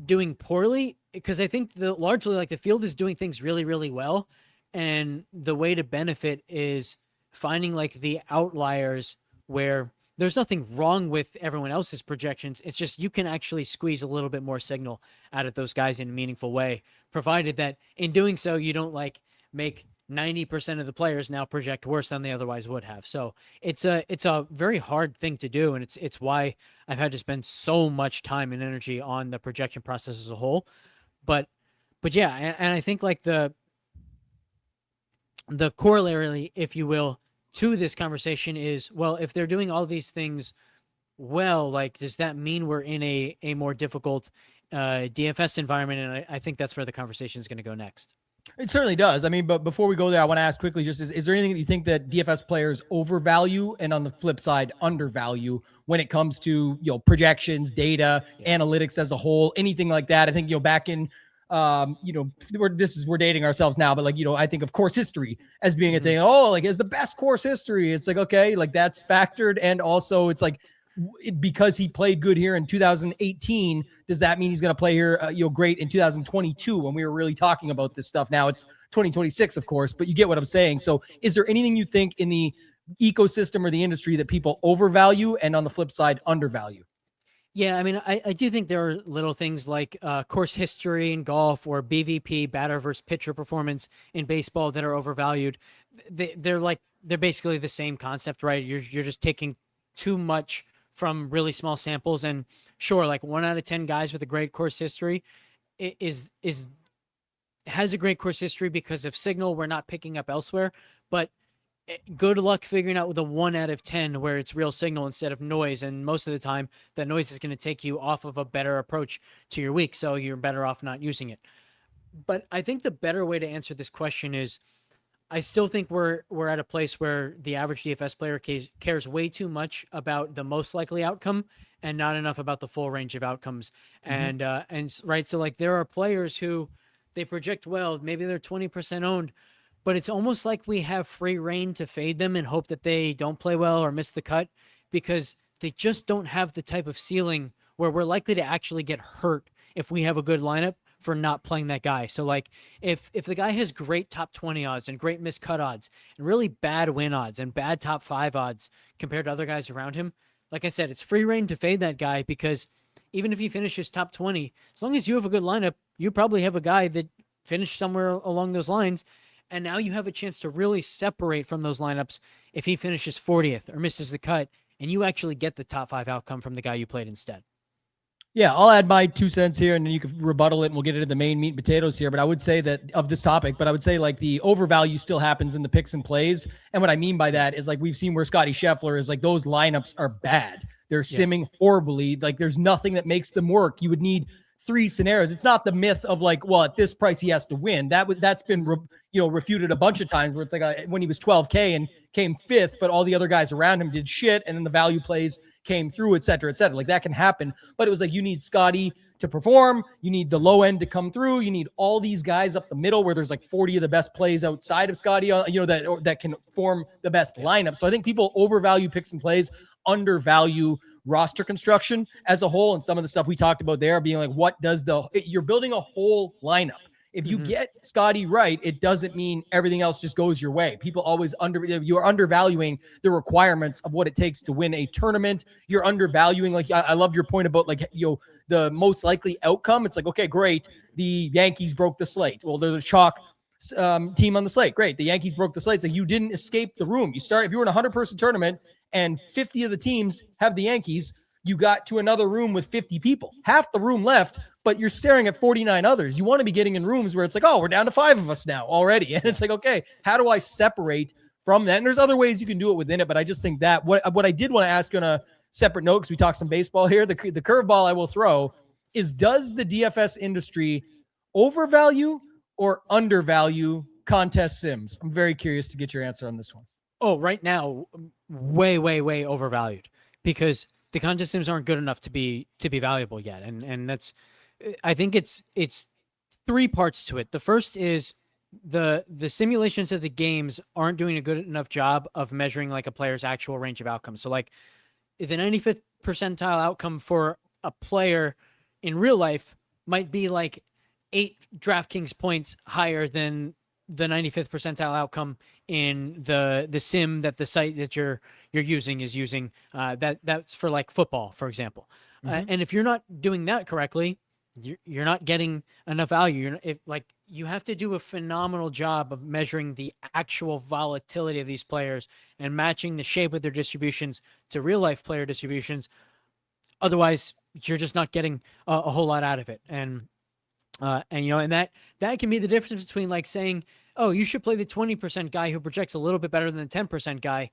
doing poorly, because I think largely like the field is doing things really, really well. And the way to benefit is finding like the outliers where there's nothing wrong with everyone else's projections. It's just you can actually squeeze a little bit more signal out of those guys in a meaningful way, provided that in doing so, you don't like make 90% of the players now project worse than they otherwise would have. So it's a very hard thing to do. And it's why I've had to spend so much time and energy on the projection process as a whole. But yeah, and I think like the corollary, if you will, to this conversation is, well, if they're doing all these things well, like, does that mean we're in a more difficult DFS environment? And I think that's where the conversation is going to go next. It certainly does. I mean, but before we go there, I want to ask quickly, just is there anything that you think that DFS players overvalue and on the flip side undervalue when it comes to, projections, data, analytics as a whole, anything like that? I think, back in, we're dating ourselves now, but like, I think of course history as being a thing. Oh, like, is the best course history. It's like, okay, like that's factored. And also it's like, because he played good here in 2018, does that mean he's going to play here, great in 2022 when we were really talking about this stuff? Now it's 2026, of course, but you get what I'm saying. So is there anything you think in the ecosystem or the industry that people overvalue and on the flip side undervalue? Yeah, I mean, I do think there are little things like course history in golf, or BVP, batter versus pitcher performance in baseball, that are overvalued. They're basically the same concept, right? You're just taking too much from really small samples. And sure, like 1 out of 10 guys with a great course history has a great course history because of signal we're not picking up elsewhere. But good luck figuring out with a 1 out of 10 where it's real signal instead of noise. And most of the time, that noise is going to take you off of a better approach to your week. So you're better off not using it. But I think the better way to answer this question is, I still think we're at a place where the average DFS player cares way too much about the most likely outcome and not enough about the full range of outcomes. And right. So like there are players who they project well, maybe they're 20% owned, but it's almost like we have free reign to fade them and hope that they don't play well or miss the cut, because they just don't have the type of ceiling where we're likely to actually get hurt if we have a good lineup for not playing that guy. So like if the guy has great top 20 odds and great miscut odds and really bad win odds and bad top 5 odds compared to other guys around him, like I said, it's free reign to fade that guy, because even if he finishes top 20, as long as you have a good lineup, you probably have a guy that finished somewhere along those lines. And now you have a chance to really separate from those lineups if he finishes 40th or misses the cut, and you actually get the top 5 outcome from the guy you played instead. Yeah, I'll add my 2 cents here, and then you can rebuttal it, and we'll get into the main meat and potatoes here. But I would say that of this topic, but I would say like the overvalue still happens in the picks and plays. And what I mean by that is like we've seen where Scotty Scheffler is like those lineups are bad. They're simming horribly. Like there's nothing that makes them work. You would need 3 scenarios. It's not the myth of like, well, at this price he has to win. That's been refuted a bunch of times where it's like when he was 12K and came 5th, but all the other guys around him did shit, and then the value plays came through, et cetera, et cetera. Like that can happen, but it was like you need Scotty to perform. You need the low end to come through. You need all these guys up the middle where there's like 40 of the best plays outside of Scotty, that can form the best lineup. So I think people overvalue picks and plays, undervalue roster construction as a whole, and some of the stuff we talked about there being like, what does you're building a whole lineup. If you get Scotty right, it doesn't mean everything else just goes your way. People always you're undervaluing the requirements of what it takes to win a tournament. You're undervaluing, like I love your point about like, the most likely outcome. It's like, okay, great. The Yankees broke the slate. Well, they're the chalk team on the slate. Great. The Yankees broke the slate. It's like you didn't escape the room. If you were in a 100-person tournament and 50 of the teams have the Yankees, you got to another room with 50 people, half the room left, but you're staring at 49 others. You want to be getting in rooms where it's like, oh, we're down to 5 of us now already. And it's like, okay, how do I separate from that? And there's other ways you can do it within it, but I just think that what I did want to ask on a separate note, because we talked some baseball here, the curveball I will throw is, does the DFS industry overvalue or undervalue contest sims? I'm very curious to get your answer on this one. Oh, right now, way, way, way overvalued, because the contest sims aren't good enough to be valuable yet. And that's, I think it's 3 parts to it. The first is the simulations of the games aren't doing a good enough job of measuring like a player's actual range of outcomes. So like the 95th percentile outcome for a player in real life might be like 8 DraftKings points higher than the 95th percentile outcome in the sim that the site that you're using is using. That's for like football, for example. And if you're not doing that correctly, you're not getting enough value. You have to do a phenomenal job of measuring the actual volatility of these players and matching the shape of their distributions to real life player distributions. Otherwise, you're just not getting a whole lot out of it. And that can be the difference between like saying, oh, you should play the 20% guy who projects a little bit better than the 10% guy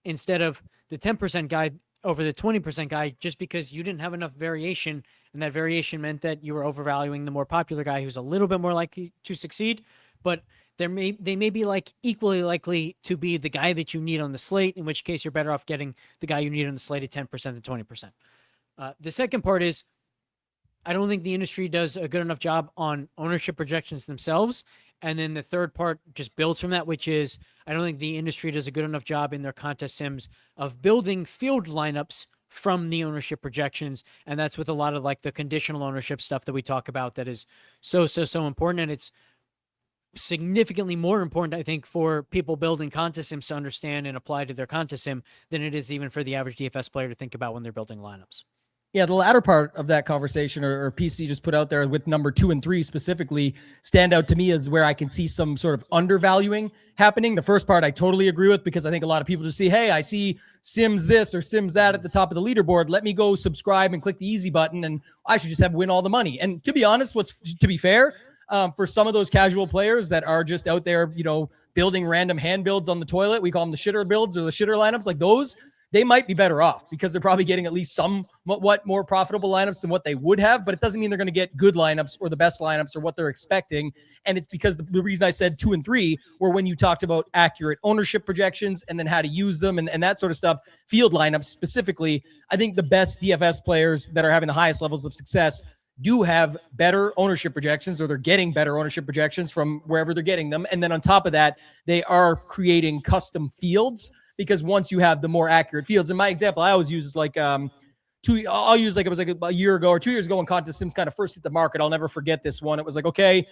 instead of the 10% guy over the 20% guy, just because you didn't have enough variation. And that variation meant that you were overvaluing the more popular guy who's a little bit more likely to succeed. But they may be like equally likely to be the guy that you need on the slate, in which case you're better off getting the guy you need on the slate at 10% than 20%. The second part is, I don't think the industry does a good enough job on ownership projections themselves. And then the third part just builds from that, which is, I don't think the industry does a good enough job in their contest sims of building field lineups from the ownership projections. And that's with a lot of like the conditional ownership stuff that we talk about that is so important. And it's significantly more important, I think, for people building contest sims to understand and apply to their contest sim than it is even for the average DFS player to think about when they're building lineups. Yeah, the latter part of that conversation or piece you just put out there with number 2 and 3 specifically stand out to me as where I can see some sort of undervaluing happening. The first part I totally agree with, because I think a lot of people just see, hey, I see Sims this or Sims that at the top of the leaderboard. Let me go subscribe and click the easy button, and I should just win all the money. And to be honest, to be fair, for some of those casual players that are just out there, building random hand builds on the toilet, we call them the shitter builds or the shitter lineups, like those, they might be better off because they're probably getting at least somewhat more profitable lineups than what they would have, but it doesn't mean they're going to get good lineups or the best lineups or what they're expecting. And it's because the reason I said 2 and 3 were when you talked about accurate ownership projections and then how to use them and that sort of stuff, field lineups specifically. I think the best DFS players that are having the highest levels of success do have better ownership projections, or they're getting better ownership projections from wherever they're getting them. And then on top of that, they are creating custom fields, because once you have the more accurate fields, and my example I always use is like 2 I'll use like, it was like a year ago or 2 years ago when Contest Sims kind of first hit the market. I'll never forget this one. It was like, okay,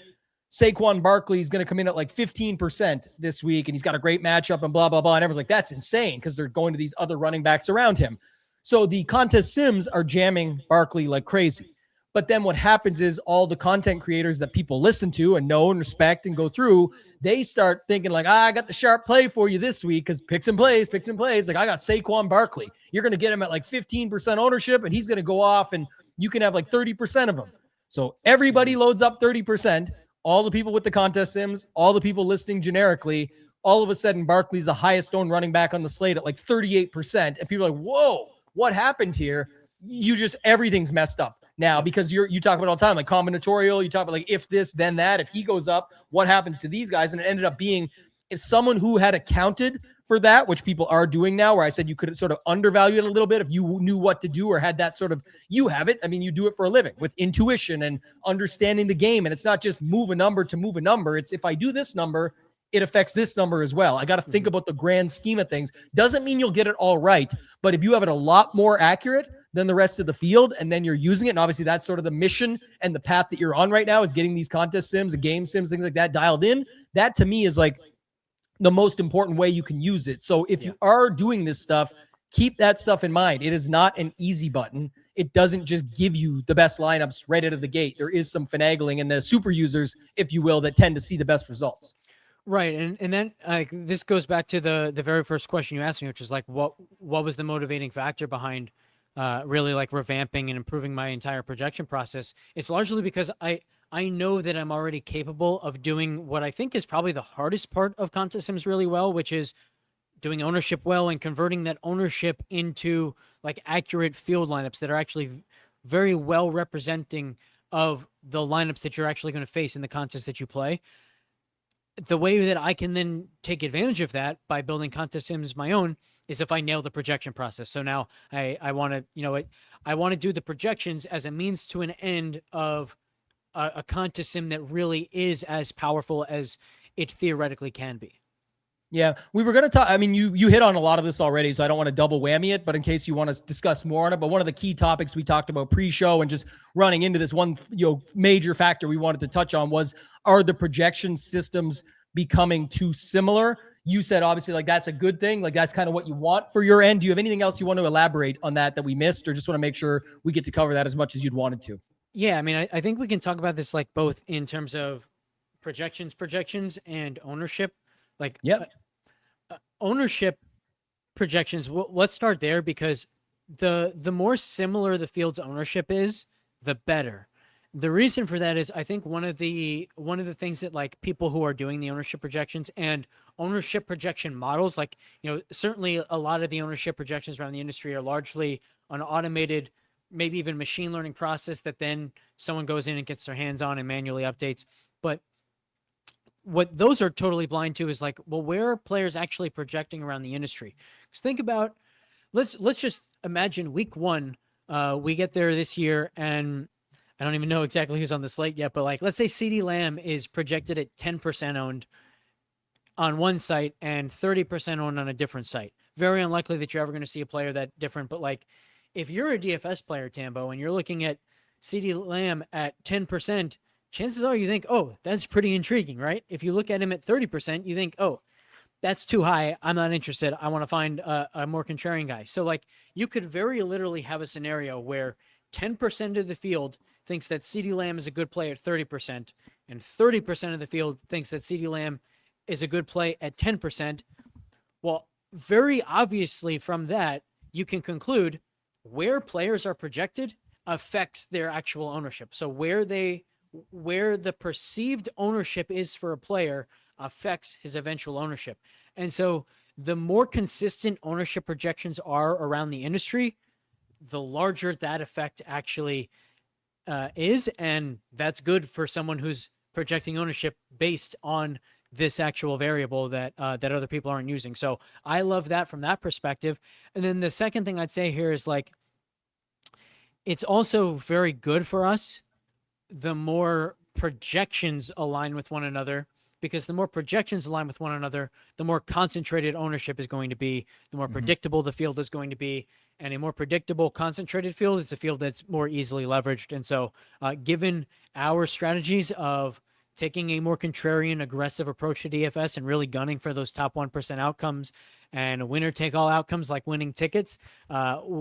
Saquon Barkley is going to come in at like 15% this week, and he's got a great matchup and blah, blah, blah. And everyone's like, that's insane because they're going to these other running backs around him. So the Contest Sims are jamming Barkley like crazy. But then what happens is all the content creators that people listen to and know and respect and go through, they start thinking like, I got the sharp play for you this week because picks and plays. Like, I got Saquon Barkley. You're going to get him at like 15% ownership, and he's going to go off, and you can have like 30% of him. So everybody loads up 30%. All the people with the Contest Sims, all the people listing generically, all of a sudden Barkley's the highest owned running back on the slate at like 38%. And people are like, whoa, what happened here? Everything's messed up now because you talk about all the time, like combinatorial. You talk about like if this, then that. If he goes up, what happens to these guys? And it ended up being, if someone who had accounted for that, which people are doing now, where I said you could sort of undervalue it a little bit if you knew what to do or had that sort of, you have it. I mean, you do it for a living with intuition and understanding the game. And it's not just move a number to move a number. It's if I do this number, it affects this number as well. I got to think about the grand scheme of things. Doesn't mean you'll get it all right, but if you have it a lot more accurate than the rest of the field, and then you're using it, and obviously that's sort of the mission and the path that you're on right now is getting these Contest Sims and game sims, things like that dialed in. That to me is like the most important way you can use it. So if you are doing this stuff, keep that stuff in mind. It is not an easy button. It doesn't just give you the best lineups right out of the gate. There is some finagling and the super users, if you will, that tend to see the best results. Right. And then this goes back to the very first question you asked me, which is like, what was the motivating factor behind really like revamping and improving my entire projection process? It's largely because I know that I'm already capable of doing what I think is probably the hardest part of Contest Sims really well, which is doing ownership well and converting that ownership into like accurate field lineups that are actually very well representing of the lineups that you're actually going to face in the contest that you play. The way that I can then take advantage of that by building Contest Sims my own is if I nail the projection process. So now I want to, I want to do the projections as a means to an end of a Contest Sim that really is as powerful as it theoretically can be. Yeah, we were going to talk. I mean, you hit on a lot of this already, so I don't want to double whammy it, but in case you want to discuss more on it, but one of the key topics we talked about pre-show and just running into this one, major factor we wanted to touch on was, are the projection systems becoming too similar? You said, obviously, like that's a good thing. Like that's kind of what you want for your end. Do you have anything else you want to elaborate on that we missed, or just want to make sure we get to cover that as much as you'd wanted to? Yeah, I mean, I think we can talk about this like both in terms of projections and ownership. Like, ownership projections. Let's start there because the more similar the field's ownership is, the better. The reason for that is I think one of the things that like people who are doing the ownership projections and ownership projection models, like, certainly a lot of the ownership projections around the industry are largely an automated, maybe even machine learning process that then someone goes in and gets their hands on and manually updates. But what those are totally blind to is like, well, where are players actually projecting around the industry? Because think about, let's just imagine week one, we get there this year, and I don't even know exactly who's on the slate yet, but like, let's say CeeDee Lamb is projected at 10% owned on one site and 30% owned on a different site. Very unlikely that you're ever going to see a player that different, but like, if you're a DFS player, Tambo, and you're looking at CeeDee Lamb at 10%, chances are you think, oh, that's pretty intriguing, right? If you look at him at 30%, you think, oh, that's too high. I'm not interested. I want to find a more contrarian guy. So like you could very literally have a scenario where 10% of the field thinks that CeeDee Lamb is a good play at 30%, and 30% of the field thinks that CeeDee Lamb is a good play at 10%. Well, very obviously from that, you can conclude where players are projected affects their actual ownership. So where the perceived ownership is for a player affects his eventual ownership. And so the more consistent ownership projections are around the industry, the larger that effect actually is. And that's good for someone who's projecting ownership based on this actual variable that other people aren't using. So I love that from that perspective. And then the second thing I'd say here is like, it's also very good for us the more projections align with one another, because the more projections align with one another, the more concentrated ownership is going to be, the more predictable the field is going to be. And a more predictable, concentrated field is a field that's more easily leveraged. And so given our strategies of taking a more contrarian, aggressive approach to DFS and really gunning for those top 1% outcomes and winner-take-all outcomes like winning tickets,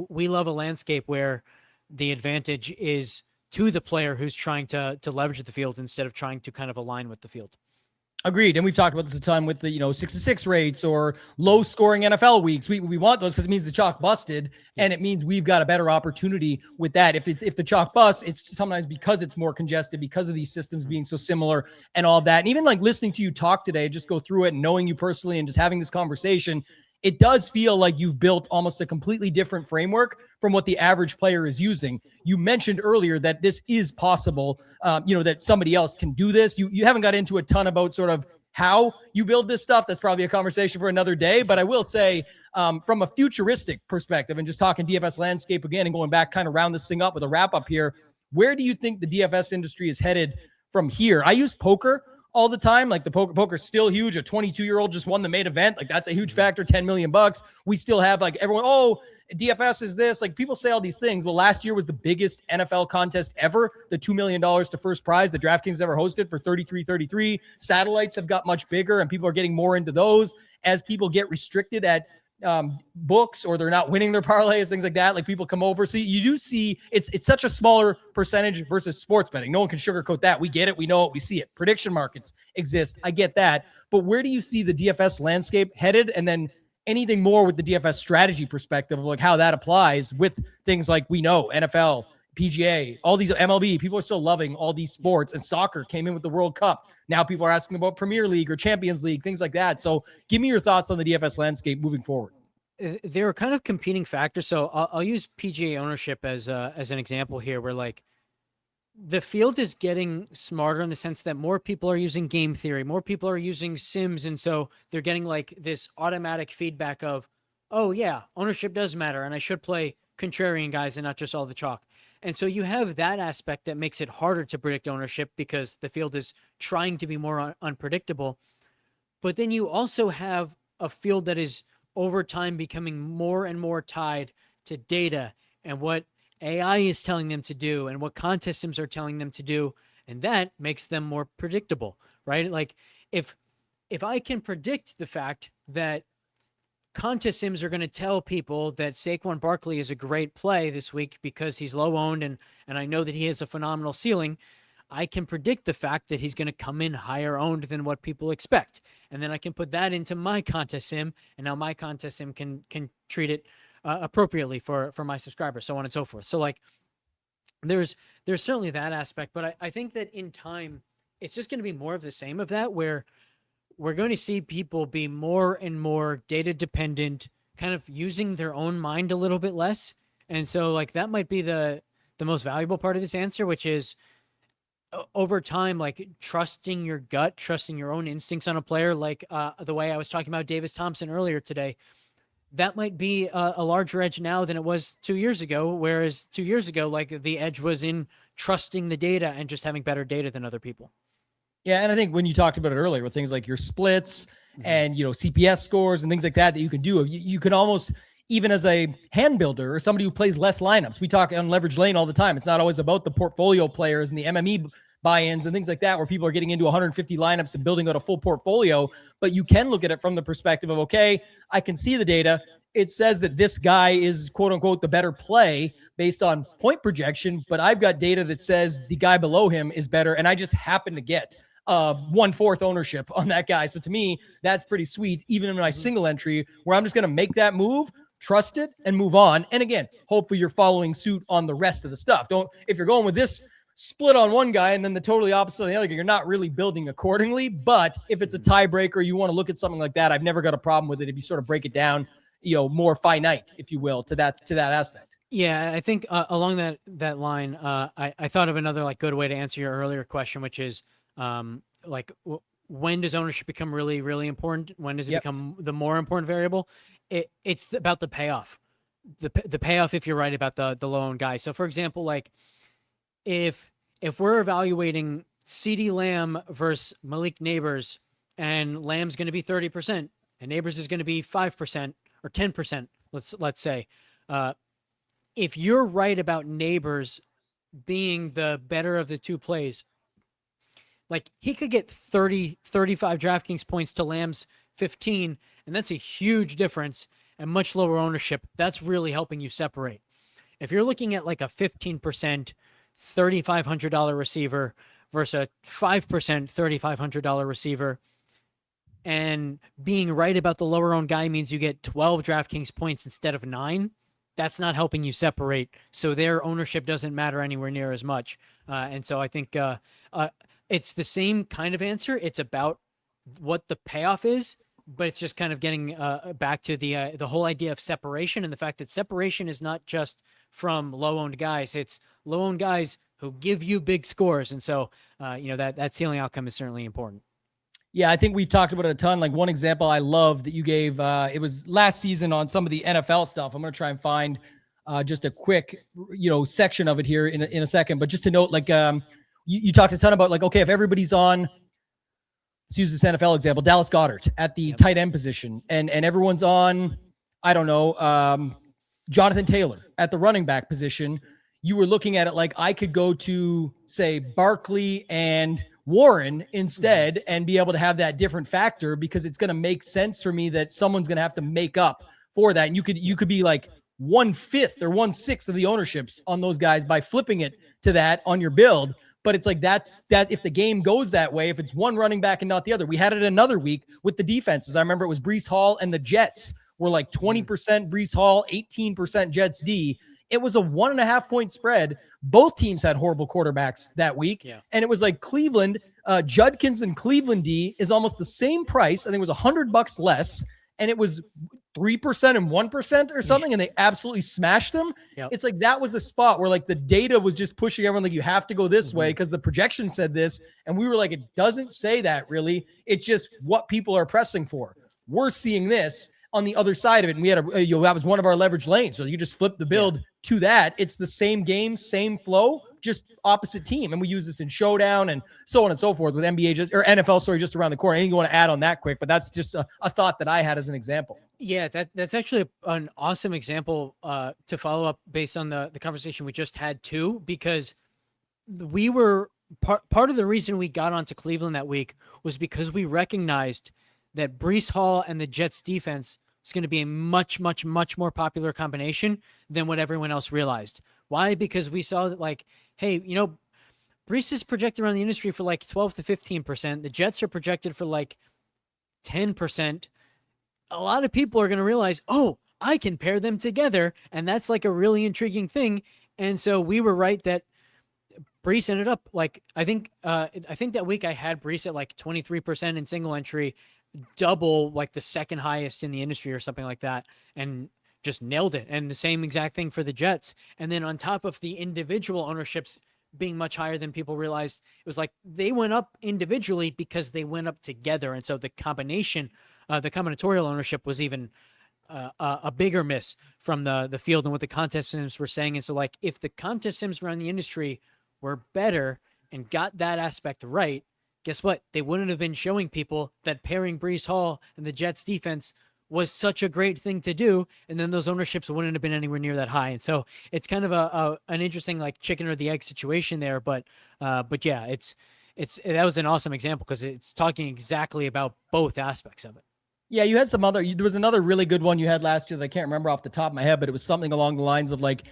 we love a landscape where the advantage is to the player who's trying to leverage the field instead of trying to kind of align with the field. Agreed. And we've talked about this a ton with the, 6-6 rates or low scoring NFL weeks. We want those because it means the chalk busted, and it means we've got a better opportunity with that. If the chalk busts, it's sometimes because it's more congested, because of these systems being so similar and all that. And even like listening to you talk today, just go through it and knowing you personally and just having this conversation, it does feel like you've built almost a completely different framework from what the average player is using. You mentioned earlier that this is possible, that somebody else can do this. You haven't got into a ton about sort of how you build this stuff. That's probably a conversation for another day. But I will say from a futuristic perspective and just talking DFS landscape again and going back, kind of round this thing up with a wrap up here, where do you think the DFS industry is headed from here? I use poker all the time. Like the poker's still huge. A 22-year-old just won the main event. Like that's a huge factor, 10 million bucks. We still have like everyone, DFS is this, like people say all these things. Well, last year was the biggest NFL contest ever. The $2 million to first prize that DraftKings ever hosted for 33. Satellites have got much bigger and people are getting more into those as people get restricted at books or they're not winning their parlays, things like that. Like people come over. So you do see it's such a smaller percentage versus sports betting. No one can sugarcoat that. We get it. We know it. We see it. Prediction markets exist. I get that. But where do you see the DFS landscape headed? And then anything more with the DFS strategy perspective of like how that applies with things like we know NFL, PGA, all these MLB, people are still loving all these sports, and soccer came in with the World Cup. Now people are asking about Premier League or Champions League, things like that. So give me your thoughts on the DFS landscape moving forward. There are kind of competing factors. So I'll use PGA ownership as an example here, where like the field is getting smarter in the sense that more people are using game theory, more people are using sims. And so they're getting like this automatic feedback of, oh yeah, ownership does matter. And I should play contrarian guys and not just all the chalk. And so you have that aspect that makes it harder to predict ownership because the field is trying to be more unpredictable. But then you also have a field that is over time becoming more and more tied to data and what AI is telling them to do and what contest sims are telling them to do. And that makes them more predictable, right? Like if I can predict the fact that contest sims are going to tell people that Saquon Barkley is a great play this week because he's low owned and I know that he has a phenomenal ceiling, I can predict the fact that he's going to come in higher owned than what people expect. And then I can put that into my contest sim, and now my contest sim can treat it appropriately for my subscribers, so on and so forth. So like there's certainly that aspect, but I think that in time, it's just going to be more of the same of that, where we're going to see people be more and more data dependent, kind of using their own mind a little bit less. And so like that might be the most valuable part of this answer, which is over time, like trusting your gut, trusting your own instincts on a player, like the way I was talking about Davis Thompson earlier today. That might be a larger edge now than it was 2 years ago, whereas 2 years ago, like the edge was in trusting the data and just having better data than other people. Yeah, and I think when you talked about it earlier with things like your splits and, CPS scores and things like that you can do, you can almost, even as a hand builder or somebody who plays less lineups, we talk on Leverage Lane all the time. It's not always about the portfolio players and the MME buy-ins and things like that, where people are getting into 150 lineups and building out a full portfolio. But you can look at it from the perspective of, okay, I can see the data. It says that this guy is quote unquote the better play based on point projection, but I've got data that says the guy below him is better. And I just happen to get 1/4 ownership on that guy. So to me, that's pretty sweet, even in my single entry, where I'm just going to make that move, trust it, and move on. And again, hopefully you're following suit on the rest of the stuff. If you're going with this split on one guy and then the totally opposite on the other guy, you're not really building accordingly. But if it's a tiebreaker, you want to look at something like that, I've never got a problem with it if you sort of break it down, more finite, if you will, to that aspect. Yeah, I think along that line, I thought of another like good way to answer your earlier question, which is when does ownership become really, really important? When does it become the more important variable? It's about the payoff. The payoff, if you're right about the low owned guy. So for example, like if we're evaluating CeeDee Lamb versus Malik Neighbors and Lamb's going to be 30%, and Neighbors is going to be 5% or 10%. Let's say, if you're right about Neighbors being the better of the two plays, like he could get 30, 35 DraftKings points to Lamb's 15, and that's a huge difference and much lower ownership. That's really helping you separate. If you're looking at like a 15%, $3,500 receiver versus a 5%, $3,500 receiver, and being right about the lower owned guy means you get 12 DraftKings points instead of 9. That's not helping you separate. So their ownership doesn't matter anywhere near as much. And so I think it's the same kind of answer. It's about what the payoff is, but it's just kind of getting back to the whole idea of separation, and the fact that separation is not just from low-owned guys. It's low-owned guys who give you big scores. And so, that ceiling outcome is certainly important. Yeah, I think we've talked about it a ton. Like one example I love that you gave, it was last season on some of the NFL stuff. I'm going to try and find just a quick, section of it here in a second. But just to note, like you talked a ton about like, okay, if everybody's on, let's use this NFL example, Dallas Goedert at the tight end position, and everyone's on, I don't know, Jonathan Taylor at the running back position, you were looking at it like I could go to, say, Barkley and Warren instead and be able to have that different factor, because it's going to make sense for me that someone's going to have to make up for that. And you could be like 1/5 or 1/6 of the ownerships on those guys by flipping it to that on your build. But it's like that if the game goes that way, if it's one running back and not the other. We had it another week with the defenses. I remember it was Breece Hall and the Jets were like 20% Breece Hall, 18% Jets D. It was a 1.5 point spread. Both teams had horrible quarterbacks that week. Yeah. And it was like Cleveland, Judkins and Cleveland D is almost the same price. I think it was $100 less. And it was 3% and 1% or something. And they absolutely smashed them. Yep. It's like, that was a spot where like the data was just pushing everyone. Like you have to go this way because the projection said this. And we were like, it doesn't say that really. It's just what people are pressing for. We're seeing this on the other side of it. And we had that was one of our leverage lanes. So you just flip the build to that. It's the same game, same flow, just opposite team. And we use this in Showdown and so on and so forth with NFL, just around the corner. Anything you want to add on that quick, but that's just a thought that I had as an example. Yeah, that's actually an awesome example to follow up based on the conversation we just had too, because we were part of the reason we got onto Cleveland that week was because we recognized that Breece Hall and the Jets defense is going to be a much, much, much more popular combination than what everyone else realized. Why? Because we saw that, like, hey, Breece is projected around the industry for like 12 to 15%. The Jets are projected for like 10%. A lot of people are going to realize, oh, I can pair them together. And that's like a really intriguing thing. And so we were right that Breece ended up like, I think that week I had Breece at like 23% in single entry, double like the second highest in the industry or something like that, and just nailed it. And the same exact thing for the Jets. And then on top of the individual ownerships being much higher than people realized, it was like they went up individually because they went up together. And so the combination, the combinatorial ownership was even a bigger miss from the field and what the contest sims were saying. And so like if the contest sims around the industry were better and got that aspect right, guess what? They wouldn't have been showing people that pairing Breece Hall and the Jets defense was such a great thing to do. And then those ownerships wouldn't have been anywhere near that high. And so it's kind of an interesting like chicken or the egg situation there. But yeah, that was an awesome example because it's talking exactly about both aspects of it. Yeah, you had there was another really good one you had last year that I can't remember off the top of my head, but it was something along the lines of like,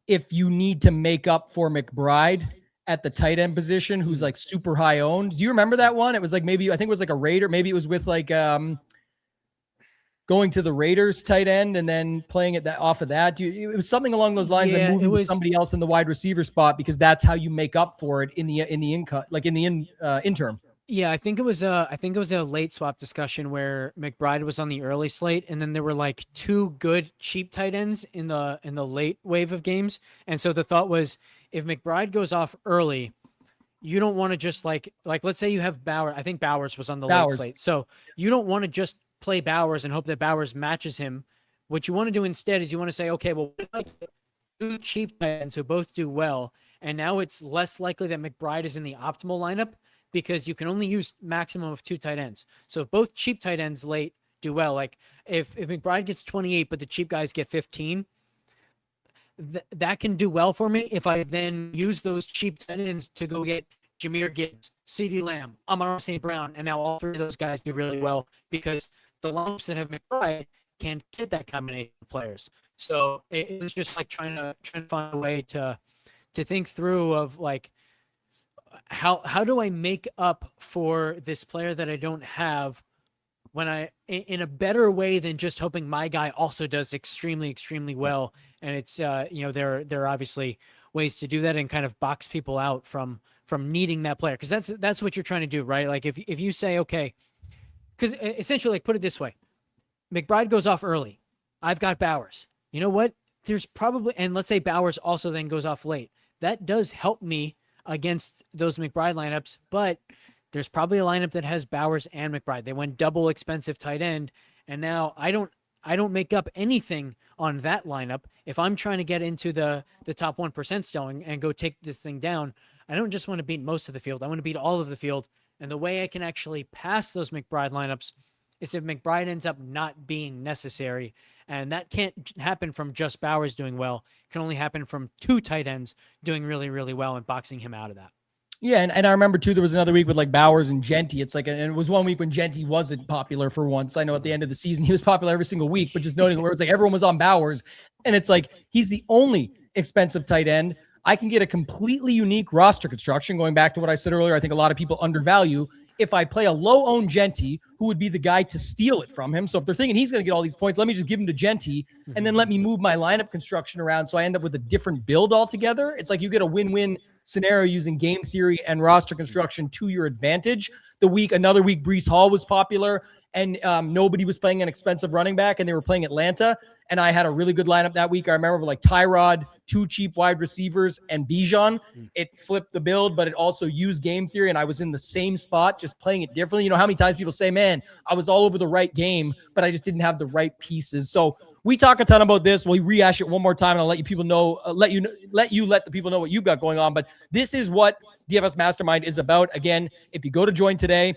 if you need to make up for McBride at the tight end position, who's like super high owned. Do you remember that one? It was like, I think it was like a Raider. Maybe it was with like going to the Raiders tight end and then playing it off of that. It was something along those lines. Yeah, and moving with somebody else in the wide receiver spot, because that's how you make up for it in the income, like in the interim. Yeah, I think it was a late swap discussion where McBride was on the early slate, and then there were like two good cheap tight ends in the late wave of games. And so the thought was, if McBride goes off early, you don't want to just like let's say you have Bowers. I think Bowers was on the late slate, so you don't want to just play Bowers and hope that Bowers matches him. What you want to do instead is you want to say, okay, well, what if I get two cheap tight ends who both do well, and now it's less likely that McBride is in the optimal lineup. because you can only use maximum of 2 tight ends. So if both cheap tight ends late do well, like if McBride gets 28, but the cheap guys get 15, that can do well for me if I then use those cheap tight ends to go get Jahmyr Gibbs, CeeDee Lamb, Amon St. Brown, and now all 3 of those guys do really well because the lineups that have McBride can't get that combination of players. So it was just like trying to find a way to think through of like how do I make up for this player that I don't have when in a better way than just hoping my guy also does extremely well. And it's there are obviously ways to do that and kind of box people out from needing that player, because that's what you're trying to do, right? Like if you say, okay, because essentially, like, put it this way, McBride goes off early, I've got Bowers. You know what? There's probably, and let's say Bowers also then goes off late. That does help me against those McBride lineups, but there's probably a lineup that has Bowers and McBride. They went double expensive tight end, and now I don't make up anything on that lineup. If I'm trying to get into the top 1% still and go take this thing down, I don't just want to beat most of the field. I want to beat all of the field. And the way I can actually pass those McBride lineups is if McBride ends up not being necessary. And that can't happen from just Bowers doing well. It can only happen from 2 tight ends doing really well and boxing him out of that. Yeah, and I remember too, there was another week with like Bowers and Genty. It's like, and it was one week when Genty wasn't popular for once. I know at the end of the season, he was popular every single week, but just noting where it's like everyone was on Bowers. And it's like, he's the only expensive tight end. I can get a completely unique roster construction, going back to what I said earlier. I think a lot of people undervalue if I play a low-owned Genty, who would be the guy to steal it from him. So if they're thinking he's going to get all these points, let me just give him to Genty and then let me move my lineup construction around so I end up with a different build altogether. It's like you get a win-win scenario using game theory and roster construction to your advantage. Another week, Breece Hall was popular and nobody was playing an expensive running back and they were playing Atlanta. And I had a really good lineup that week. I remember like Tyrod, 2 cheap wide receivers, and Bijan. It flipped the build, but it also used game theory. And I was in the same spot, just playing it differently. You know how many times people say, man, I was all over the right game, but I just didn't have the right pieces. So we talk a ton about this. We'll rehash it one more time and I'll let you people know, let the people know what you've got going on. But this is what DFS Mastermind is about. Again, if you go to join today,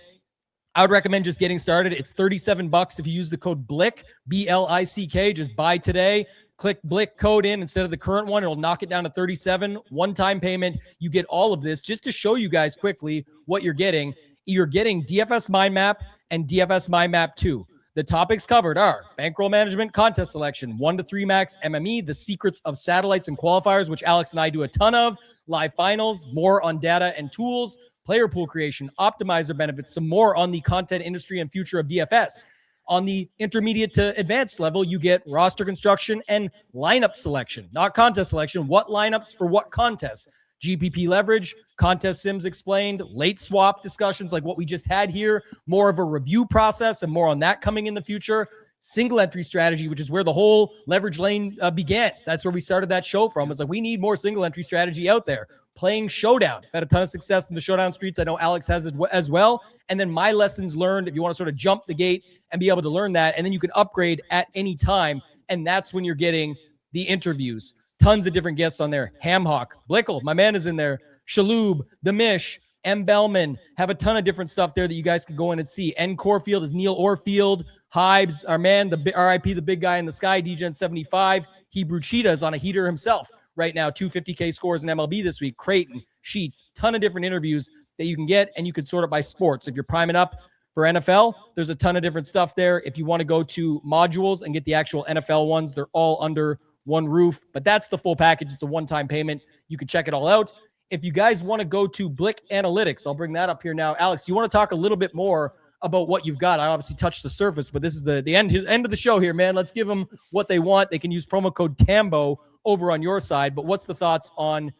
I would recommend just getting started. It's $37 if you use the code Blick, BLICK. Just buy today. Click Blick code in instead of the current one. It'll knock it down to 37. One-time payment. You get all of this. Just to show you guys quickly what you're getting. You're getting DFS Mind Map and DFS Mind Map 2. The topics covered are bankroll management, contest selection, 1 to 3 max, MME, the secrets of satellites and qualifiers, which Alex and I do a ton of, live finals, more on data and tools, player pool creation, optimizer benefits, some more on the content industry and future of DFS. On the intermediate to advanced level, you get roster construction and lineup selection, not contest selection. What lineups for what contests? GPP leverage, contest sims explained, late swap discussions like what we just had here, more of a review process and more on that coming in the future. Single entry strategy, which is where the whole leverage lane began. That's where we started that show from. It's like, we need more single entry strategy out there. Playing Showdown. I've had a ton of success in the Showdown streets. I know Alex has it as well. And then my lessons learned, if you want to sort of jump the gate and be able to learn that, and then you can upgrade at any time. And that's when you're getting the interviews. Tons of different guests on there. Hamhawk, Blickle, my man is in there. Shaloub, The Mish, M. Bellman. Have a ton of different stuff there that you guys can go in and see. N. Corfield is Neil Orfield. Hybes, our man, the RIP, the big guy in the sky, DGen 75. Hebrew Cheetah is on a heater himself right now. 250K scores in MLB this week. Creighton, Sheets, ton of different interviews that you can get, and you can sort it by sports. If you're priming up for NFL, there's a ton of different stuff there. If you want to go to modules and get the actual NFL ones, they're all under one roof, but that's the full package. It's a one-time payment. You can check it all out. If you guys want to go to Blick Analytics, I'll bring that up here now. Alex, you want to talk a little bit more about what you've got? I obviously touched the surface, but this is the end of the show here, man. Let's give them what they want. They can use promo code TAMBO over on your side, but what's the thoughts on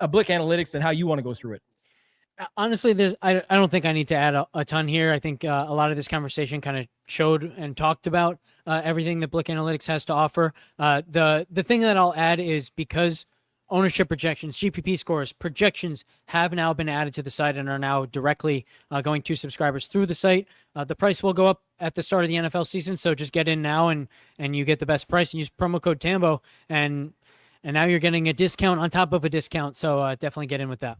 Blick Analytics and how you want to go through it? Honestly, I don't think I need to add a ton here. I think a lot of this conversation kind of showed and talked about everything that Blick Analytics has to offer. The thing that I'll add is, because ownership projections, GPP scores, projections have now been added to the site and are now directly going to subscribers through the site. The price will go up at the start of the NFL season, so just get in now and you get the best price and use promo code TAMBO, and now you're getting a discount on top of a discount. So definitely get in with that.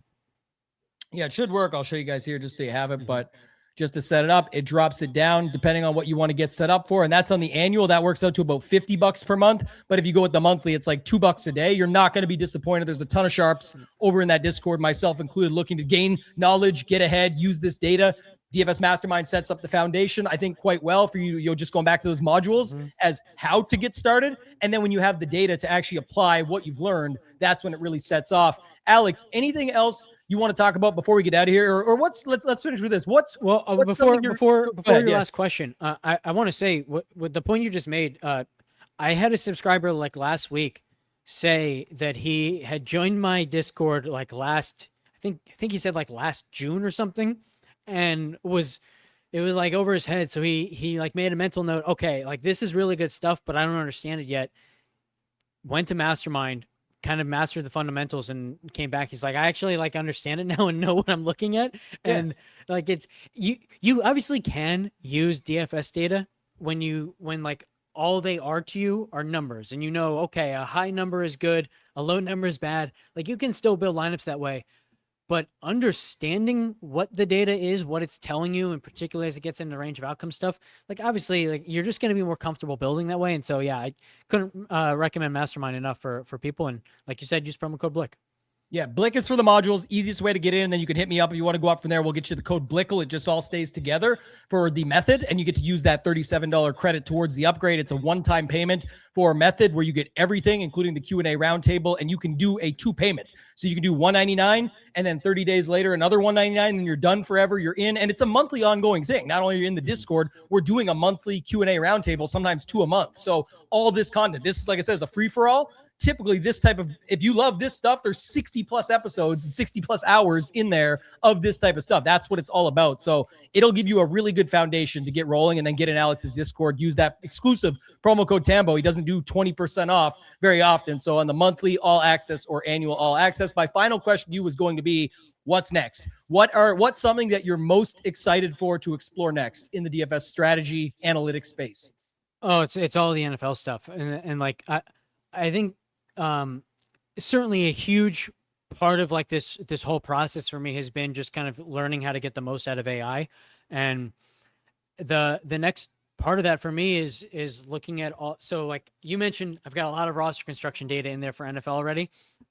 Yeah, it should work. I'll show you guys here just so you have it. But just to set it up, it drops it down depending on what you want to get set up for. And that's on the annual. That works out to about $50 per month. But if you go with the monthly, it's like $2 a day. You're not going to be disappointed. There's a ton of sharps over in that Discord, myself included, looking to gain knowledge, get ahead, use this data. DFS Mastermind sets up the foundation, I think, quite well for you. You're just going back to those modules as how to get started. And then when you have the data to actually apply what you've learned, that's when it really sets off. Alex, anything else you want to talk about before we get out of here, or let's finish with this. What's before your yeah. last question, I want to say what the point you just made. I had a subscriber like last week say that he had joined my Discord like last, I think he said like last June or something, and it was like over his head. So he like made a mental note. Okay, like this is really good stuff, but I don't understand it yet. Went to Mastermind, kind of mastered the fundamentals, and came back. He's like, I actually like understand it now and know what I'm looking at. And like it's you obviously can use DFS data when like all they are to you are numbers, and okay, a high number is good, a low number is bad. Like you can still build lineups that way. But understanding what the data is, what it's telling you, and particularly as it gets into range of outcome stuff, like obviously, like you're just going to be more comfortable building that way. And so, yeah, I couldn't recommend Mastermind enough for people. And like you said, use promo code Blick. Yeah, Blick is for the modules, easiest way to get in. And then you can hit me up if you want to go up from there. We'll get you the code Blickle. It just all stays together for the method, and you get to use that $37 credit towards the upgrade. It's a one-time payment for a method where you get everything, including the Q&A roundtable, and you can do a 2 payment. So you can do $199, and then 30 days later, another $199, and you're done forever. You're in, and it's a monthly ongoing thing. Not only are you in the Discord, we're doing a monthly Q&A roundtable, sometimes 2 a month. So all this content, this is, like I said, is a free-for-all. Typically this type of, if you love this stuff, there's 60 plus episodes, 60 plus hours in there of this type of stuff. That's what it's all about. So it'll give you a really good foundation to get rolling, and then get in Alex's Discord. Use that exclusive promo code Tambo. He doesn't do 20% off very often. So on the monthly all access or annual all access, my final question to you was going to be, what's next? What's something that you're most excited for to explore next in the DFS strategy analytics space? Oh, it's all the NFL stuff. And like, I think, certainly a huge part of like this whole process for me has been just kind of learning how to get the most out of AI. And the next part of that for me is looking at all. So like you mentioned, I've got a lot of roster construction data in there for NFL already,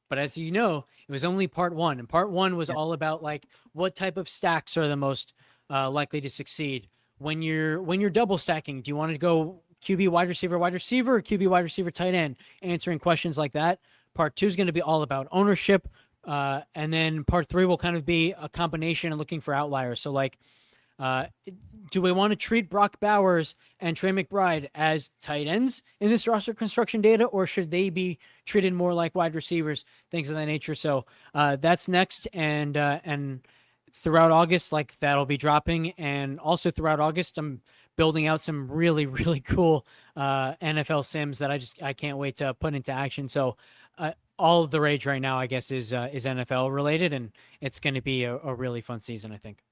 but as you know, it was only part 1, and part 1 was all about like what type of stacks are the most likely to succeed when you're double stacking. Do you want to go QB wide receiver, or QB wide receiver, tight end, answering questions like that? Part 2 is going to be all about ownership. And then part 3 will kind of be a combination and looking for outliers. So like, do we want to treat Brock Bowers and Trey McBride as tight ends in this roster construction data, or should they be treated more like wide receivers, things of that nature? So that's next. And throughout August, like that'll be dropping. And also throughout August, I'm building out some really, really cool NFL sims that I can't wait to put into action. So all of the rage right now, I guess, is NFL related, and it's going to be a really fun season, I think.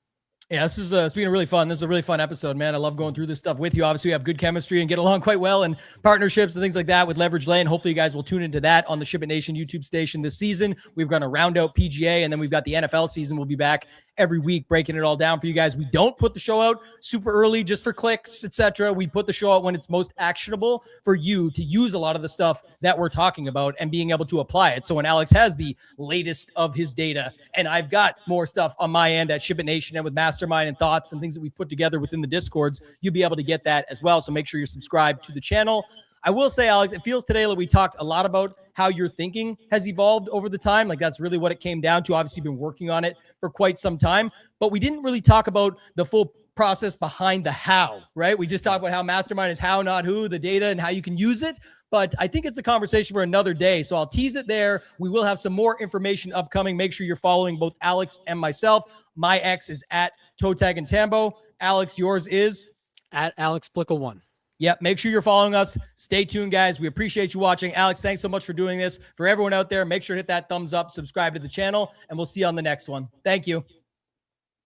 Yeah, this is it's been really fun. This is a really fun episode, man. I love going through this stuff with you. Obviously, we have good chemistry and get along quite well, and partnerships and things like that with Leverage Lane. Hopefully, you guys will tune into that on the Ship It Nation YouTube station this season. We're going to round out PGA, and then we've got the NFL season. We'll be back every week breaking it all down for you guys. We don't put the show out super early just for clicks, etc. We put the show out when it's most actionable for you to use a lot of the stuff that we're talking about and being able to apply it. So when Alex has the latest of his data, and I've got more stuff on my end at Ship It Nation and with Mastermind and thoughts and things that we've put together within the Discords, you'll be able to get that as well. So make sure you're subscribed to the channel. I will say, Alex, it feels today like we talked a lot about how your thinking has evolved over the time. Like that's really what it came down to. Obviously, you've been working on it for quite some time, but we didn't really talk about the full process behind the how, right? We just talked about how Mastermind is how, not who, the data and how you can use it. But I think it's a conversation for another day. So I'll tease it there. We will have some more information upcoming. Make sure you're following both Alex and myself. My ex is at Toetag and Tambo. Alex, yours is? At Alex Blickle 1. Yep. Make sure you're following us. Stay tuned, guys. We appreciate you watching. Alex, thanks so much for doing this. For everyone out there, make sure to hit that thumbs up, subscribe to the channel, and we'll see you on the next one. Thank you.